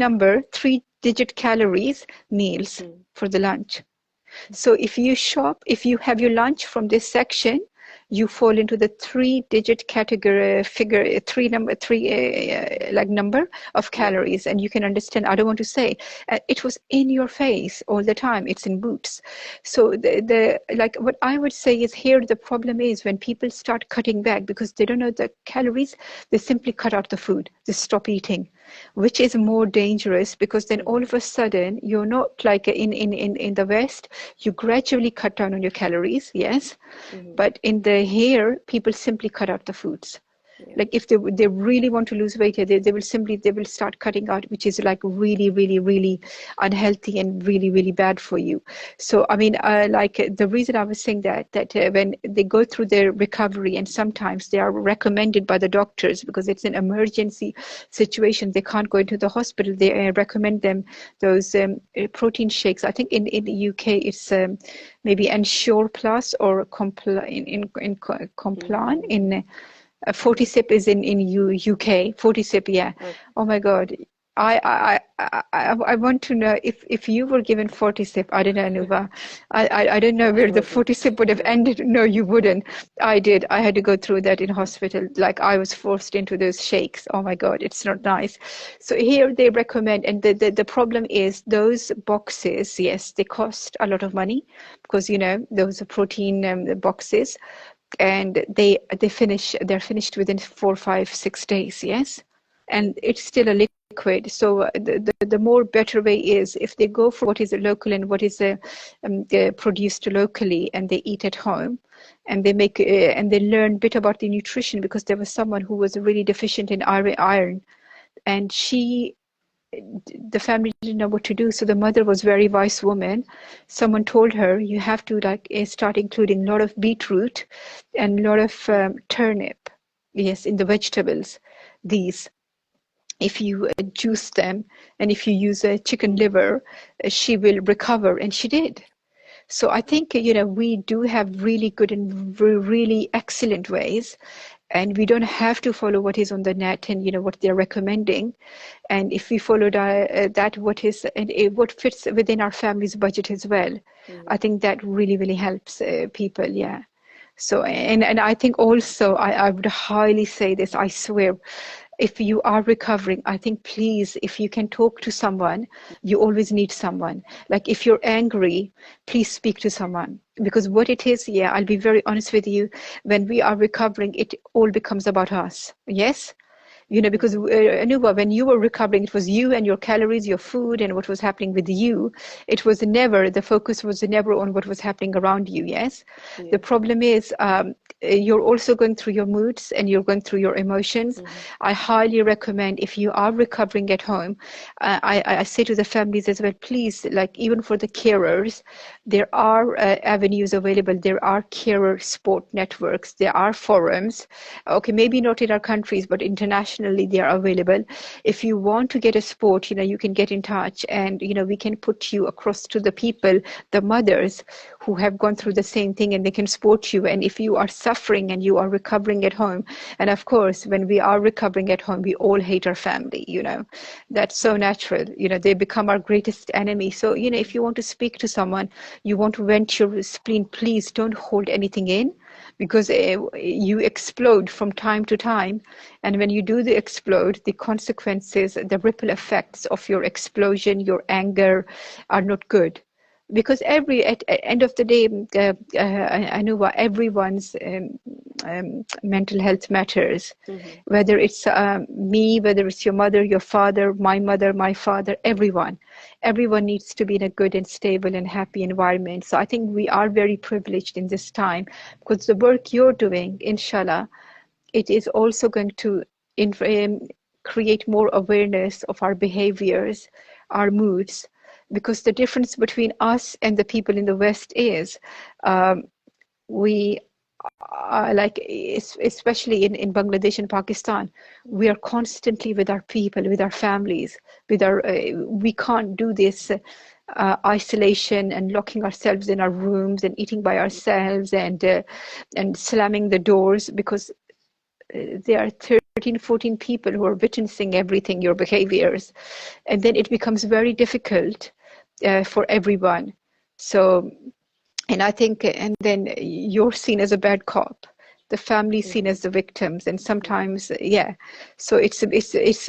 digit calories meals Mm, for the lunch. So if you have your lunch from this section, you fall into the three-digit category figure, like number of yeah. calories, and you can understand. I don't want to say it was in your face all the time. It's in Boots. So the like what I would say is here the problem is when people start cutting back because they don't know the calories, they simply cut out the food. They stop eating, which is more dangerous because then all Hmm. of a sudden you're not like in the West, you gradually cut down on your calories, yes, Hmm. but in the here people simply cut out the foods. Yeah. Like if they really want to lose weight, they will start cutting out, which is like really really really unhealthy and really really bad for you. So I mean, like the reason I was saying that when they go through their recovery and sometimes they are recommended by the doctors because it's an emergency situation, they can't go into the hospital, they recommend them those protein shakes. I think in the UK it's maybe Ensure Plus or Complan Mm, in 40sip is in UK. 40sip, yeah. okay. Oh my God. I want to know if you were given 40sip. I don't know, Nuva. I don't know I where the wasn't. 40sip would have No. ended. No, you wouldn't. I did. I had to go through that in hospital. Like I was forced into those shakes. Oh my God, it's not nice. So here they recommend, and the problem is those boxes, yes, they cost a lot of money because, those are protein boxes. and they're finished within 4, 5, 6 days, yes, and it's still a liquid. So the more better way is if they go for what is local and what is produced locally, and they eat at home, and they make and they learn a bit about the nutrition, because there was someone who was really deficient in iron, and the family didn't know what to do. So the mother was very wise woman. Someone told her, you have to start including a lot of beetroot and a lot of turnip, yes, in the vegetables. These, if you juice them, and if you use a chicken liver, she will recover, and she did. So I think, we do have really good and really excellent ways, and we don't have to follow what is on the net and what they're recommending. And if we follow that, what fits within our family's budget as well, I think that really helps people. Yeah. So, and I think also I would highly say this, I swear, if you are recovering, I think please, if you can talk to someone, you always need someone. Like if you're angry, please speak to someone. Because what it is, yeah, I'll be very honest with you, when we are recovering, it all becomes about us. Yes? Because Anuba, when you were recovering, it was you and your calories, your food, and what was happening with you. The focus was never on what was happening around you, yes? Yeah. The problem is you're also going through your moods and you're going through your emotions. I highly recommend, if you are recovering at home, I say to the families as well, please, like even for the carers, there are avenues available. There are carer support networks. There are forums. Okay, maybe not in our countries, but internationally they are available. If you want to get a support, you can get in touch, and we can put you across to the people, the mothers who have gone through the same thing, and they can support you. And if you are suffering and you are recovering at home, and of course, when we are recovering at home, we all hate our family, that's so natural. They become our greatest enemy. So, if you want to speak to someone, you want to vent your spleen, please don't hold anything in, because you explode from time to time. And when you do the explode, the consequences, the ripple effects of your explosion, your anger, are not good. Because at end of the day, Anuva, everyone's mental health matters. Whether it's me, whether it's your mother, your father, my father, everyone needs to be in a good and stable and happy environment. So I think we are very privileged in this time, because the work you're doing, inshallah, it is also going to create more awareness of our behaviors, our moods. Because the difference between us and the people in the West is we especially in Bangladesh and Pakistan, we are constantly with our people, with our families, we can't do this isolation and locking ourselves in our rooms and eating by ourselves and slamming the doors, because there are 13, 14 people who are witnessing everything, your behaviors, and then it becomes very difficult for everyone. So, and I think, and then you're seen as a bad cop, the family seen as the victims, and sometimes, yeah. So it's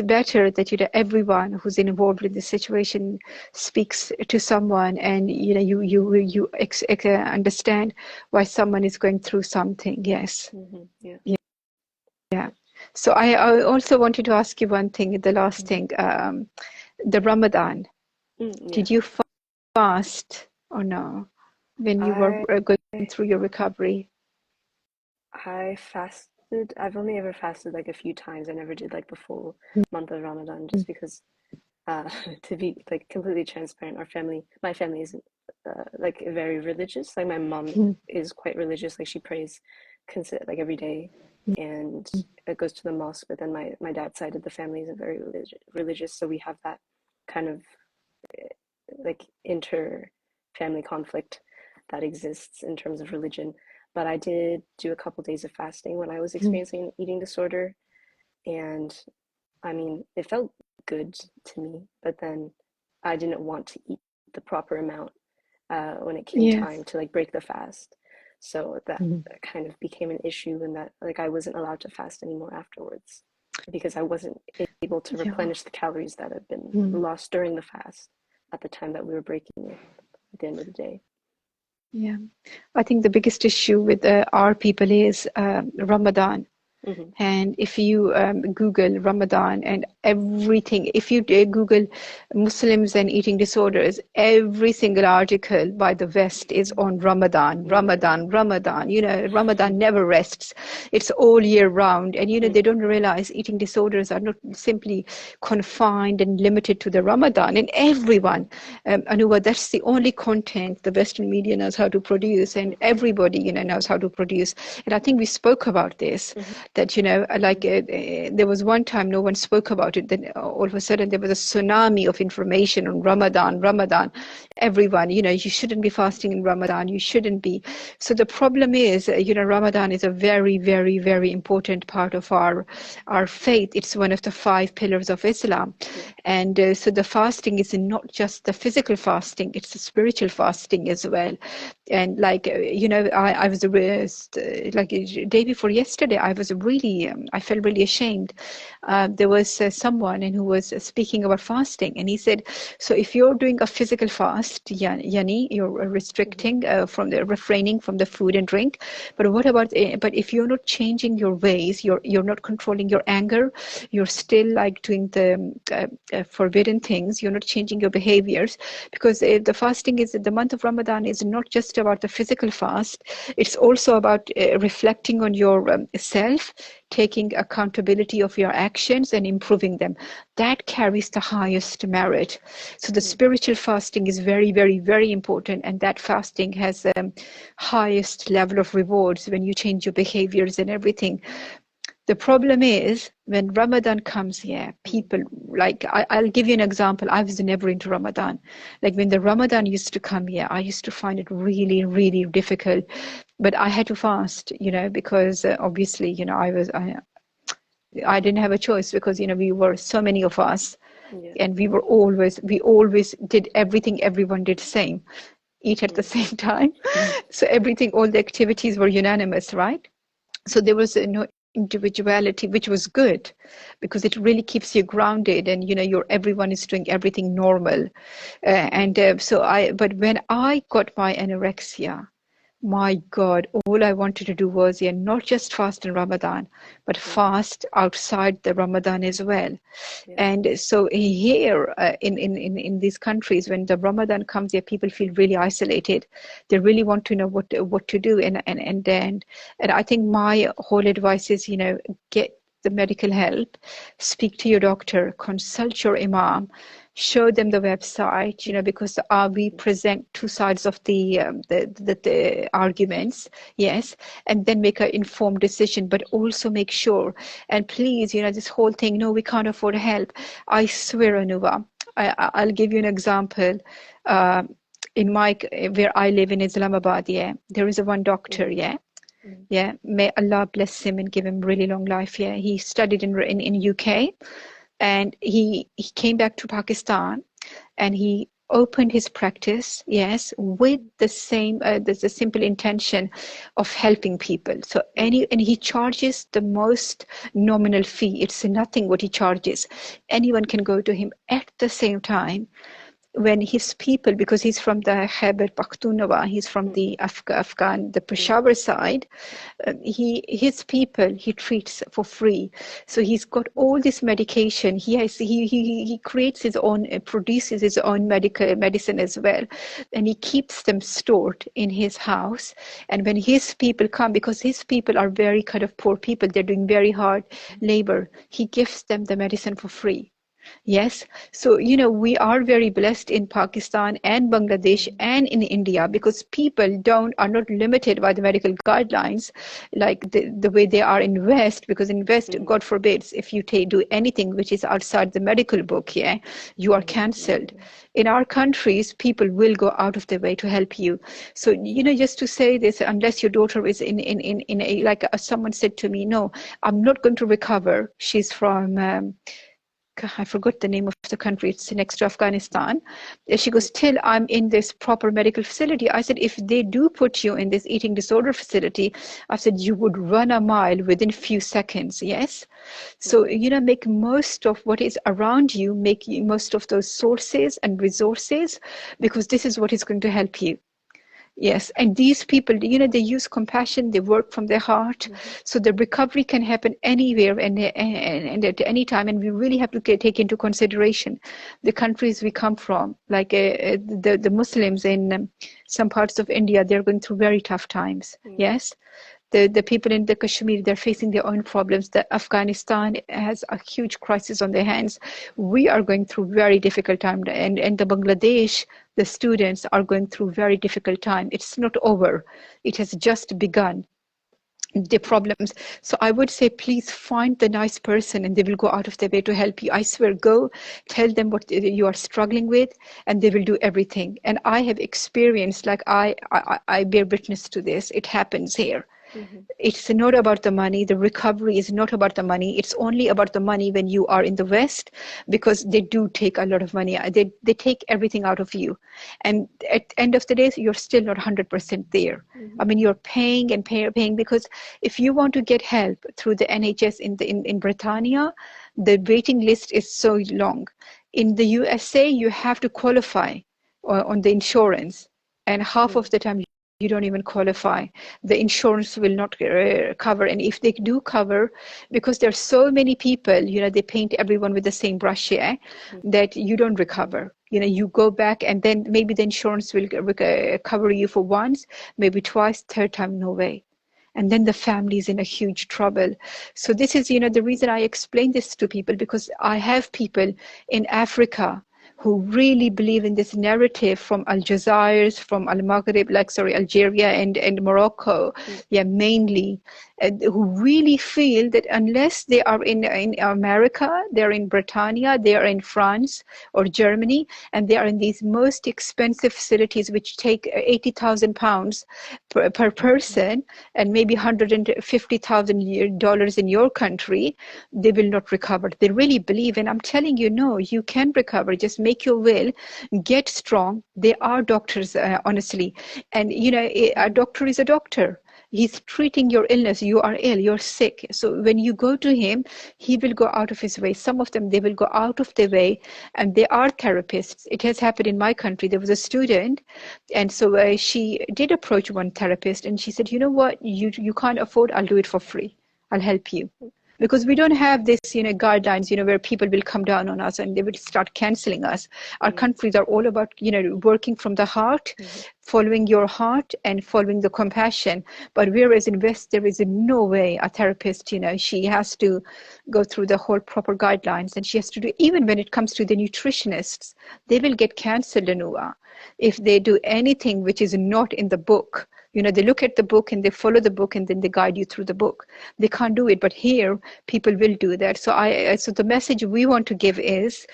better that everyone who's involved in the situation speaks to someone, and you understand why someone is going through something. Yes. Yeah. Yeah. So I also wanted to ask you one thing, the last thing, the Ramadan. Yeah. Did you fast or no when you were going through your recovery? I fasted. I've only ever fasted like a few times. I never did like the full month of Ramadan, just because to be like completely transparent, my family is like very religious. Like my mom is quite religious. Like she prays like every day, and it goes to the mosque. But then my dad's side of the family isn't very religious, so we have that kind of like inter family conflict that exists in terms of religion. But I did do a couple days of fasting when I was experiencing an eating disorder, and I mean, it felt good to me, but then I didn't want to eat the proper amount when it came Yes. time to like break the fast. So that kind of became an issue, and that like I wasn't allowed to fast anymore afterwards, because I wasn't able to Yeah. replenish the calories that had been lost during the fast at the time that we were breaking it at the end of the day. Yeah. I think the biggest issue with our people is Ramadan. Hmm. And if you Google Ramadan and everything, if you Google Muslims and eating disorders, every single article by the West is on Ramadan, Hmm. Ramadan, Ramadan. Ramadan never rests. It's all year round. And, they don't realize eating disorders are not simply confined and limited to the Ramadan. And everyone, Anuva, that's the only content the Western media knows how to produce, and everybody, knows how to produce. And I think we spoke about this, that, like there was one time no one spoke about it. Then all of a sudden there was a tsunami of information on Ramadan, Ramadan. Everyone, you shouldn't be fasting in Ramadan. You shouldn't be. So the problem is, Ramadan is a very, very, very important part of our faith. It's one of the 5 pillars of Islam. Yeah. And so the fasting is not just the physical fasting, it's the spiritual fasting as well. And like, I was like day before yesterday, I was really, I felt really ashamed. There was someone and who was speaking about fasting, and he said, so if you're doing a physical fast, Yani, you're restricting from the refraining from the food and drink, but what about, but if you're not changing your ways, you're not controlling your anger, you're still like doing the forbidden things, you're not changing your behaviors, because the fasting is, the month of Ramadan is not just about the physical fast, it's also about reflecting on your self, taking accountability of your actions and improving them. That carries the highest merit. So the spiritual fasting is very, very, very important, and that fasting has highest level of rewards when you change your behaviors and everything. The problem is when Ramadan comes here, people, like, I'll give you an example. I was never into Ramadan. Like when the Ramadan used to come here, I used to find it really, really difficult. But I had to fast, because obviously, I didn't have a choice, because, we were so many of us, Yeah. and we always did everything everyone did same, eat at the Mm. same time. So everything, all the activities were unanimous, right? So there was no individuality, which was good, because it really keeps you grounded, and everyone is doing everything normal. And but when I got my anorexia, my God, all I wanted to do was, yeah, not just fast in Ramadan, but Mm. fast outside the Ramadan as well. Yeah. And so here, in these countries, when the Ramadan comes, yeah, people feel really isolated. They really want to know what to do, and I think my whole advice is, get the medical help, speak to your doctor, consult your imam, show them the website, because we present two sides of the arguments, yes, and then make an informed decision, but also make sure. And please, this whole thing, no, we can't afford help. I swear, Anuva, I'll give you an example. Uh, in my where I live in Islamabad, yeah, there is a one doctor, Mm. yeah, Mm. yeah. May Allah bless him and give him really long life. Yeah, he studied in UK, and he came back to Pakistan, and he opened his practice, yes, with the simple intention of helping people. So Mm. and he charges the most nominal fee. It's nothing what he charges. Anyone can go to him. At the same time, when his people, because he's from the Khyber Pakhtunkhwa, he's from the Mhm. Afghan, the Mm. Peshawar side, his people he treats for free. So he's got all this medication. He creates his own, produces his own medical medicine as well, and he keeps them stored in his house. And when his people come, because his people are very kind of poor people, they're doing very hard labor, he gives them the medicine for free. Yes. So, we are very blessed in Pakistan and Bangladesh Mm. and in India, because people are not limited by the medical guidelines like the way they are in West, because in West, Mm. God forbids, if you do anything which is outside the medical book, yeah, you are Mm. cancelled. In our countries, people will go out of their way to help you. So, just to say this, unless your daughter is in a, like someone said to me, no, I'm not going to recover. She's from, I forgot the name of the country, it's next to Afghanistan. She Mm. goes, till I'm in this proper medical facility. I said, if they do put you in this eating disorder facility, I said, you would run a mile within few seconds, yes? So, Mm. make most of what is around you, make most of those sources and resources, because this is what is going to help you. Yes, and these people, they use compassion, they work from their heart, so the recovery can happen anywhere and at any time. And we really have to take into consideration the countries we come from, like the Muslims in some parts of India, they're going through very tough times. Yes. The people in the Kashmir, they're facing their own problems. The Afghanistan has a huge crisis on their hands. We are going through very difficult time, and the Bangladesh, the students are going through very difficult time. It's not over. It has just begun, the problems. So I would say, please find the nice person and they will go out of their way to help you. I swear, go tell them what you are struggling with and they will do everything. And I have experienced, like I bear witness to this. It happens here. It's not about the money. The recovery is not about the money. It's only about the money when you are in the West, because they do take a lot of money. They take everything out of you. And at the end of the day, you're still not 100% there. I mean, you're paying and paying, because if you want to get help through the NHS in Britannia, the waiting list is so long. In the USA, you have to qualify on the insurance, and half of the time you don't even qualify. The insurance will not cover. And if they do cover, because there are so many people, they paint everyone with the same brush, that you don't recover. You go back and then maybe the insurance will cover you for once, maybe twice, third time, no way. And then the family is in a huge trouble. So this is, the reason I explain this to people, because I have people in Africa who really believe in this narrative from Algiers, from Algeria and Morocco, mainly, who really feel that unless they are in America, they're in Britannia, they are in France or Germany, and they are in these most expensive facilities which take £80,000 per person, and maybe $150,000 in your country, they will not recover. They really believe, and I'm telling you, no, you can recover. Just make your will, get strong. They are doctors, honestly, and a doctor is a doctor. He's treating your illness. You are ill, you're sick. So when you go to him, he will go out of his way. Some of them, they will go out of their way, and they are therapists. It has happened in my country. There was a student, and so she did approach one therapist, and she said, you know what, you can't afford, I'll do it for free. I'll help you. Because we don't have this, guidelines, where people will come down on us and they will start canceling us. Our countries are all about, working from the heart, following your heart and following the compassion. But whereas in West, there is no way a therapist, she has to go through the whole proper guidelines, and she has to do, even when it comes to the nutritionists, they will get cancelled, Anua, if they do anything which is not in the book. They look at the book and they follow the book and then they guide you through the book. They can't do it, but here people will do that. So so the message we want to give is,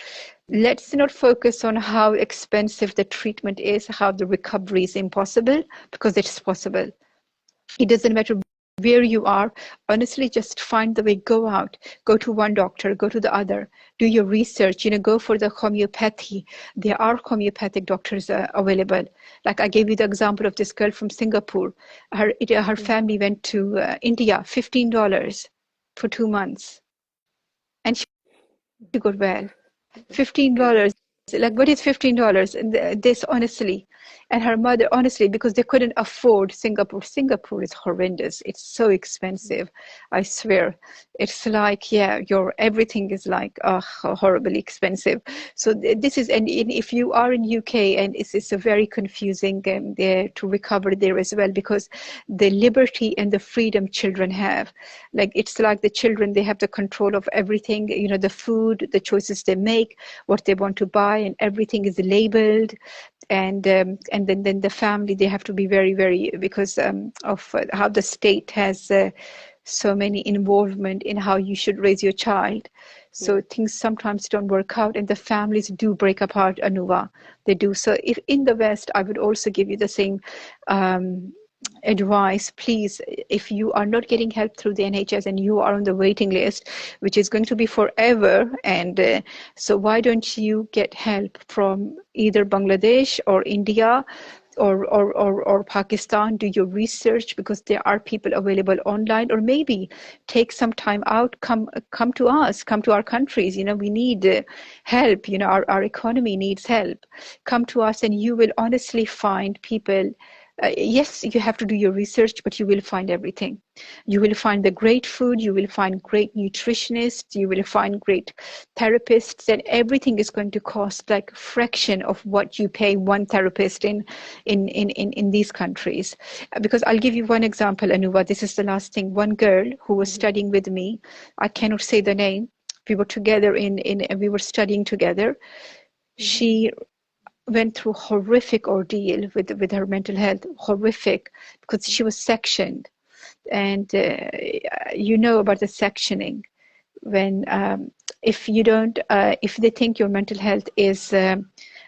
let's not focus on how expensive the treatment is, how the recovery is impossible, because it's possible. It doesn't matter where you are. Honestly, just find the way, go out, go to one doctor, go to the other, do your research, go for the homeopathy. There are homeopathic doctors available. Like I gave you the example of this girl from Singapore. Her family went to India, $15 for 2 months, and she got well. $15. Like, what is $15? And this, honestly, and her mother, honestly, because they couldn't afford Singapore. Singapore is horrendous. It's so expensive. I swear. It's like, everything is like horribly expensive. So this is, and if you are in UK, and it's a very confusing there to recover there as well, because the liberty and the freedom children have, like, it's like the children, they have the control of everything, the food, the choices they make, what they want to buy, and everything is labeled. And then the family, they have to be very, very, because of how the state has so many involvement in how you should raise your child. So things sometimes don't work out, and the families do break apart, Anuva. They do. So if in the West, I would also give you the same advice. Please, if you are not getting help through the NHS and you are on the waiting list, which is going to be forever, and so why don't you get help from either Bangladesh or India or Pakistan? Do your research, because there are people available online, or maybe take some time out, come to us, come to our countries. We need help. Our economy needs help. Come to us, and you will honestly find people Yes, you have to do your research, but you will find everything. You will find the great food, you will find great nutritionists, you will find great therapists, and everything is going to cost like a fraction of what you pay one therapist in these countries. Because I'll give you one example, Anuva. This is the last thing. One girl who was studying with me, I cannot say the name. We were together we were studying together. She went through horrific ordeal with her mental health, horrific, because she was sectioned. And you know about the sectioning. When if you don't if they think your mental health is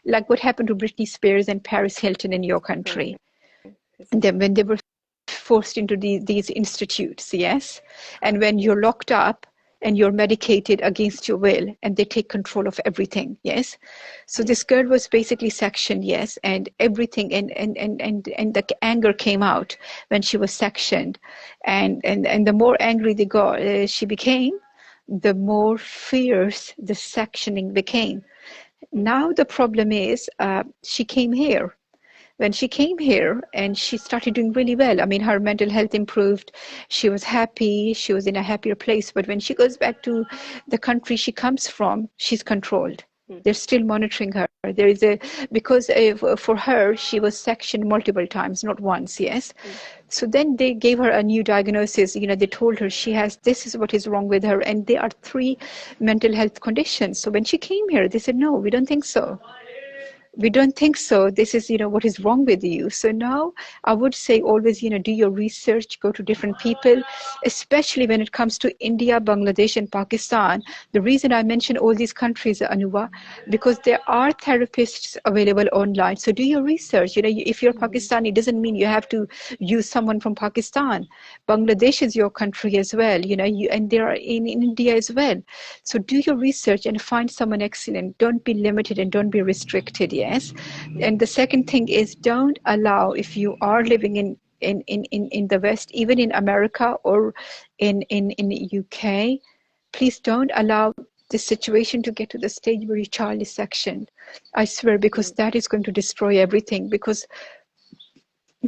like what happened to Britney Spears and Paris Hilton in your country, Right. and then when they were forced into these institutes, yes, and when you're locked up and you're medicated against your will, and they take control of everything, yes. So this girl was basically sectioned, yes, and everything, and the anger came out when she was sectioned, and the more angry she became, the more fierce the sectioning became. Now the problem is, she came here. When she came here and she started doing really well, I mean, her mental health improved. She was happy. She was in a happier place. But when she goes back to the country she comes from, she's controlled. They're still monitoring her. There is because for her, she was sectioned multiple times, not once, yes. So then they gave her a new diagnosis. They told her this is what is wrong with her. And there are 3 mental health conditions. So when she came here, they said, no, we don't think so. We don't think so. This is, what is wrong with you. So now I would say always, do your research, go to different people, especially when it comes to India, Bangladesh, and Pakistan. The reason I mention all these countries, Anuva, because there are therapists available online. So do your research. If you're Pakistani, it doesn't mean you have to use someone from Pakistan. Bangladesh is your country as well, and there are in India as well. So do your research and find someone excellent. Don't be limited and don't be restricted. Yes. And the second thing is, don't allow, if you are living in the West, even in America or in the UK, please don't allow this situation to get to the stage where your child is sectioned. I swear, because that is going to destroy everything. Because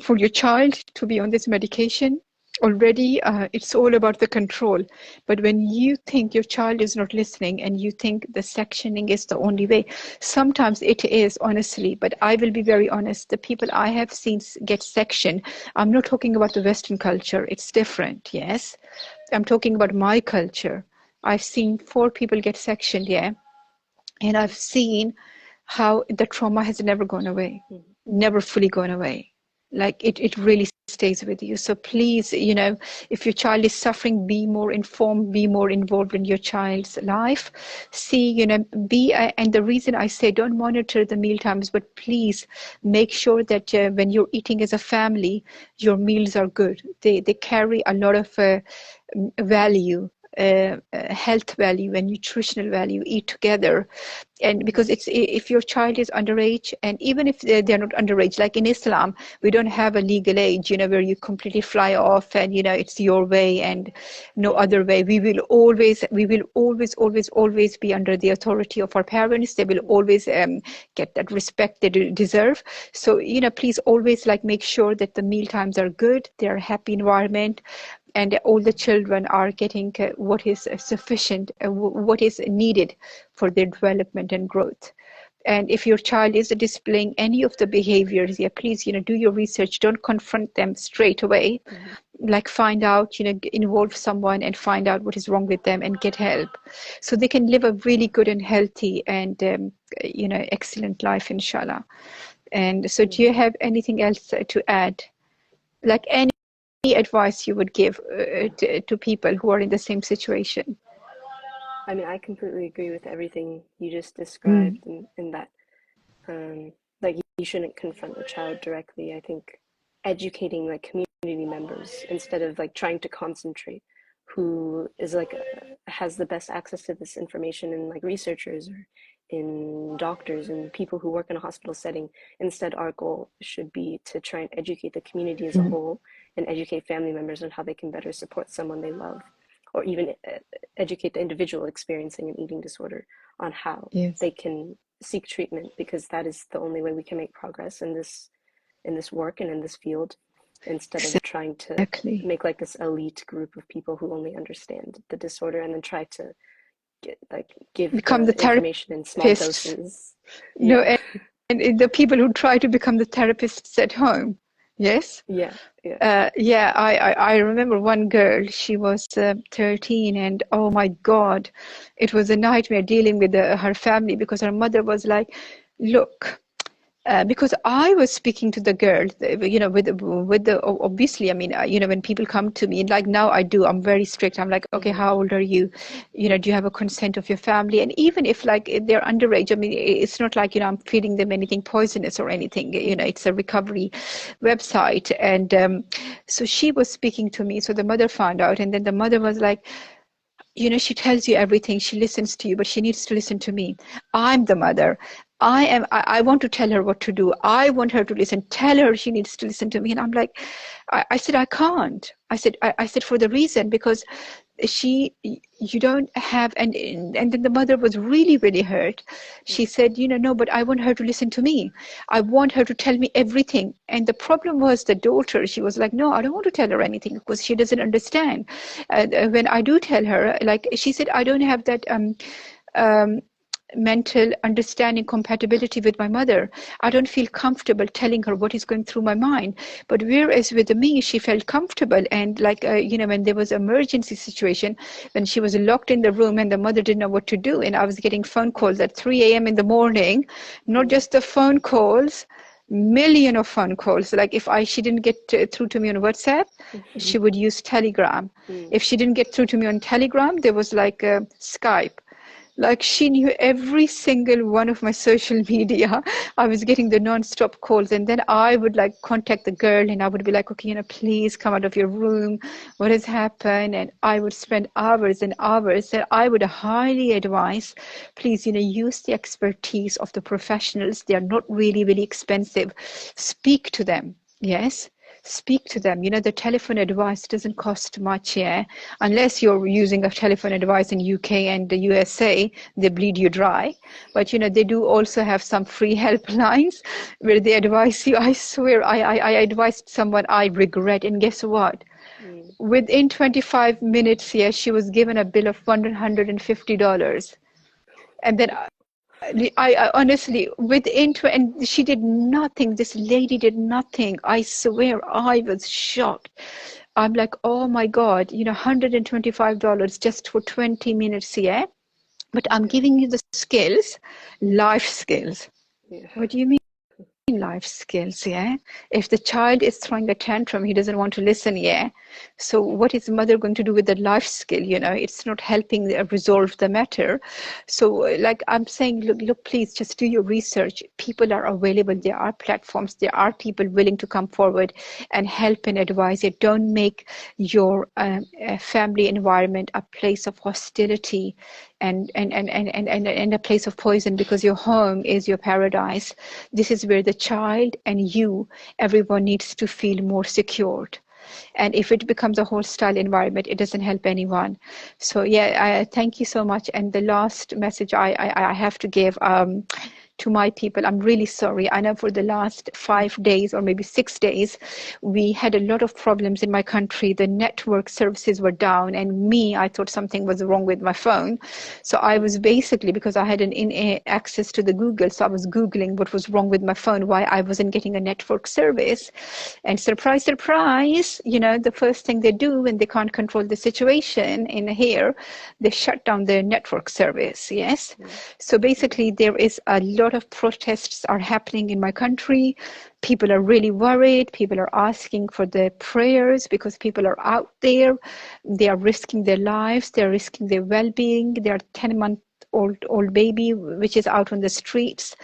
for your child to be on this medication already, it's all about the control. But when you think your child is not listening and you think the sectioning is the only way, sometimes it is, honestly. But I will be very honest, the people I have seen get sectioned, I'm not talking about the Western culture, it's different, yes. I'm talking about my culture. I've seen 4 people get sectioned, yeah, and I've seen how the trauma has never gone away, never fully gone away. Like it really stays with you. So please, if your child is suffering, be more informed, be more involved in your child's life. See, and the reason I say don't monitor the meal times, but please make sure that when you're eating as a family, your meals are good. They carry a lot of value, health value and nutritional value. Eat together. And because it's, if your child is underage, and even if they're not underage, like in Islam, we don't have a legal age, where you completely fly off and, it's your way and no other way. We will always, always be under the authority of our parents. They will always get that respect they deserve. So, please always make sure that the meal times are good. They're a happy environment, and all the children are getting what is sufficient, what is needed for their development and growth. And if your child is displaying any of the behaviors, please, do your research. Don't confront them straight away. Find out, involve someone and find out what is wrong with them and get help, so they can live a really good and healthy and, excellent life, inshallah. And so do you have anything else to add? Any advice you would give to people who are in the same situation? I mean, I completely agree with everything you just Mm. described, in that, um, you shouldn't confront the child directly. I think educating community members, instead of trying to concentrate who is has the best access to this information, in researchers or in doctors and people who work in a hospital setting. Instead, our goal should be to try and educate the community as a Mm. whole, and educate family members on how they can better support someone they love, or even educate the individual experiencing an eating disorder on how Yes. they can seek treatment, because that is the only way we can make progress in this in this work and in this field, instead of trying to Exactly. make like this elite group of people who only understand the disorder and then try to give Become the the information in small therapists. doses. No, Yeah. and the people who try to become the therapists at home. Yes. Yeah. Yeah. Yeah, I remember one girl, she was 13, and oh my God, it was a nightmare dealing with her family, because her mother was like, look, because I was speaking to the girl, with the obviously, I mean, when people come to me, like now I do, I'm very strict. I'm like, okay, Hmm. how old are you? Do you have a consent of your family? And even if like they're underage, I mean, it's not like, I'm feeding them anything poisonous or anything. Hmm. It's a recovery website, and so she was speaking to me. So the mother found out, and then the mother was like, she tells you everything, she listens to you, but she needs to listen to me. I'm the mother. I want to tell her what to do. I want her to listen. Tell her she needs to listen to me. And I'm like, I said, I can't. I said, for the reason, because you don't have, and then the mother was really, really hurt. She said, no, but I want her to listen to me. I want her to tell me everything. And the problem was the daughter. She was like, no, I don't want to tell her anything, because she doesn't understand. When I do tell her, like she said, I don't have that um, mental understanding compatibility with my mother. I don't feel comfortable telling her what is going through my mind. But whereas with me, she felt comfortable. And like, when there was emergency situation, when she was locked in the room and the mother didn't know what to do, and I was getting phone calls at 3 a.m. in the morning, not just the phone calls, million of phone calls. Like if she didn't get through to me on WhatsApp, Hmm. she would use Telegram. Hmm. If she didn't get through to me on Telegram, there was like Skype. Like she knew every single one of my social media. I was getting the non-stop calls, and then I would like contact the girl, and I would be like, okay, please come out of your room. What has happened? And I would spend hours and hours. And I would highly advise, please, use the expertise of the professionals. They are not really, really expensive. Speak to them. Yes. Speak to them. The telephone advice doesn't cost much, yeah. Unless you're using a telephone advice in UK and the USA, they bleed you dry. But they do also have some free helplines where they advise you. I swear, I advised someone I regret, and guess what? Hmm. Within 25 minutes, yeah, she was given a bill of $150. And then I honestly, and she did nothing. This lady did nothing. I swear, I was shocked. I'm like, oh my God, $125 just for 20 minutes, yeah? But I'm Yeah. giving you the skills, life skills. Yeah. What do you mean? Life skills, yeah. If the child is throwing a tantrum, he doesn't want to listen, yeah. So what is the mother going to do with that life skill? It's not helping resolve the matter. So like I'm saying, look, please just do your research. People are available. There are platforms. There are people willing to come forward and help and advise you. Don't make your family environment a place of hostility and a place of poison, because your home is your paradise. This is where the child and everyone needs to feel more secured. And if it becomes a hostile environment, it doesn't help anyone. So yeah, thank you so much. And the last message I have to give to my people, I'm really sorry. I know for the last 5 days or maybe 6 days, we had a lot of problems in my country. The network services were down, and I thought something was wrong with my phone. So I was basically, because I had an in access to the Google, so I was Googling what was wrong with my phone, why I wasn't getting a network service. And surprise, surprise, the first thing they do when they can't control the situation in here, they shut down their network service. Yes. So basically, there is a lot of protests are happening in my country. People are really worried. People are asking for the prayers, because people are out there. They are risking their lives. They're risking their well-being. They are 10-month-old baby which is out on the streets,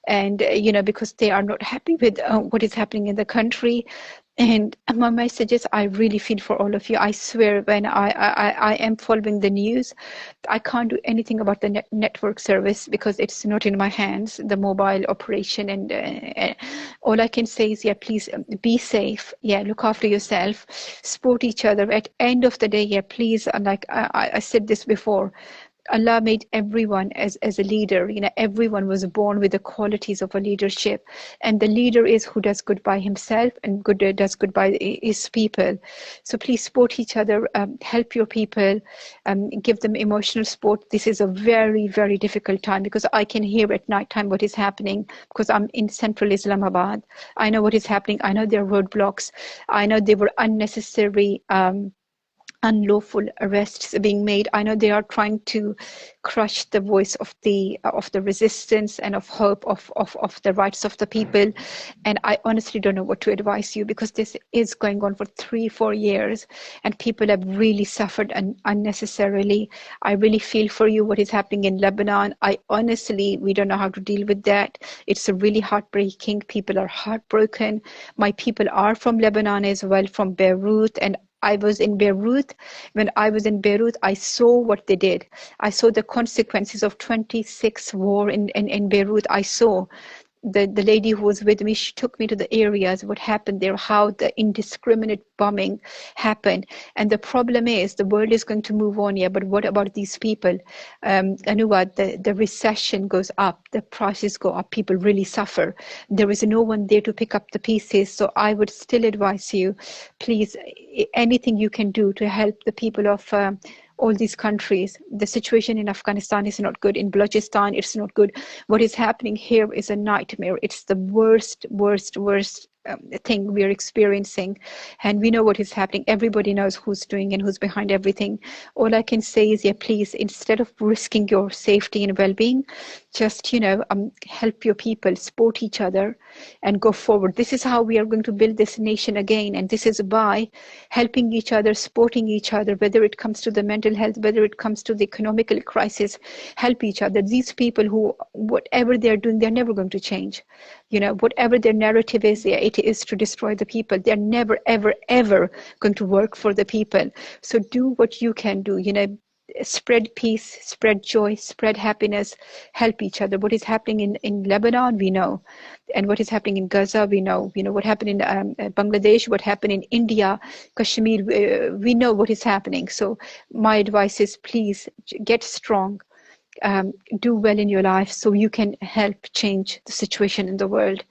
and because they are not happy with what is happening in the country. And my message is, I really feel for all of you. I swear, when I am following the news, I can't do anything about the network service, because it's not in my hands, the mobile operation. And all I can say is, yeah, please be safe. Yeah, look after yourself, support each other. At end of the day, yeah, please, like I said this before, Allah made everyone as a leader. Everyone was born with the qualities of a leadership, and the leader is who does good by himself and does good by his people. So please support each other, help your people, give them emotional support. This is a very, very difficult time, because I can hear at night time what is happening, because I'm in central Islamabad. I know what is happening. I know there are roadblocks. I know there were unnecessary unlawful arrests being made. I know they are trying to crush the voice of the resistance and of hope of the rights of the people. And I honestly don't know what to advise you, because this is going on for 3-4 years and people have really suffered unnecessarily. I really feel for you what is happening in Lebanon. We don't know how to deal with that. It's really heartbreaking. People are heartbroken. My people are from Lebanon as well, from Beirut, and I was in Beirut. When I was in Beirut, I saw what they did. I saw the consequences of 26 war in Beirut. I saw the lady who was with me, she took me to the areas, what happened there, how the indiscriminate bombing happened. And the problem is, the world is going to move on, yeah, but what about these people? Anuwad, the recession goes up, the prices go up, people really suffer. There is no one there to pick up the pieces. So I would still advise you, please, anything you can do to help the people of all these countries. The situation in Afghanistan is not good. In Balochistan, it's not good. What is happening here is a nightmare. It's the worst thing we are experiencing, and we know what is happening. Everybody knows who's doing and who's behind everything. All I can say is, yeah, please, instead of risking your safety and well-being, just help your people, support each other, and go forward. This is how we are going to build this nation again, and this is by helping each other, supporting each other, whether it comes to the mental health, whether it comes to the economical crisis. Help each other. These people who, whatever they're doing, they're never going to change. Whatever their narrative is, it is to destroy the people. They're never, ever, ever going to work for the people. So do what you can do, spread peace, spread joy, spread happiness, help each other. What is happening in Lebanon, we know. And what is happening in Gaza, we know. What happened in Bangladesh, what happened in India, Kashmir, we know what is happening. So my advice is, please get strong. Do well in your life so you can help change the situation in the world.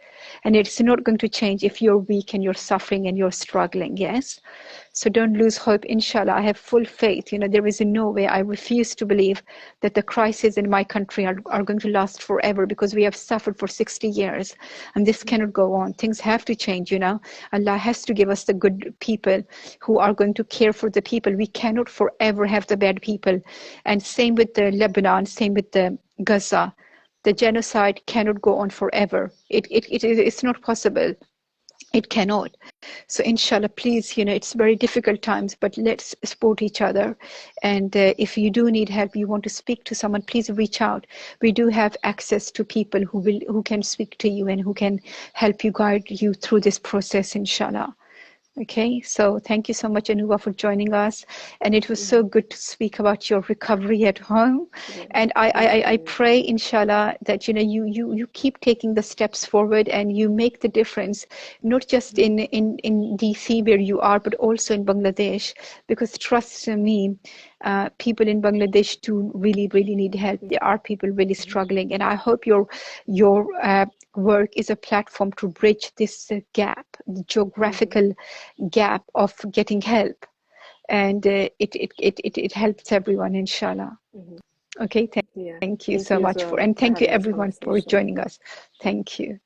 And it's not going to change if you're weak and you're suffering and you're struggling. Yes. So don't lose hope. Inshallah, I have full faith. There is no way. I refuse to believe that the crises in my country are going to last forever, because we have suffered for 60 years and this cannot go on. Things have to change. Allah has to give us the good people who are going to care for the people. We cannot forever have the bad people. And same with the Lebanon, same with the Gaza. The genocide cannot go on forever. It's not possible. It cannot. So inshallah, please, it's very difficult times, but let's support each other. And if you do need help, you want to speak to someone, please reach out. We do have access to people who can speak to you and who can help you, guide you through this process, inshallah. Okay, so thank you so much, Anuva, for joining us. And it was so good to speak about your recovery at home. And I pray, inshallah, that you keep taking the steps forward and you make the difference, not just in DC where you are, but also in Bangladesh. Because trust me, people in Bangladesh do really, really need help. There are people really struggling. And I hope your work is a platform to bridge this gap, the geographical gap of getting help, and it helps everyone, inshallah. Okay, thank you so much and thank you everyone for joining us. Thank you.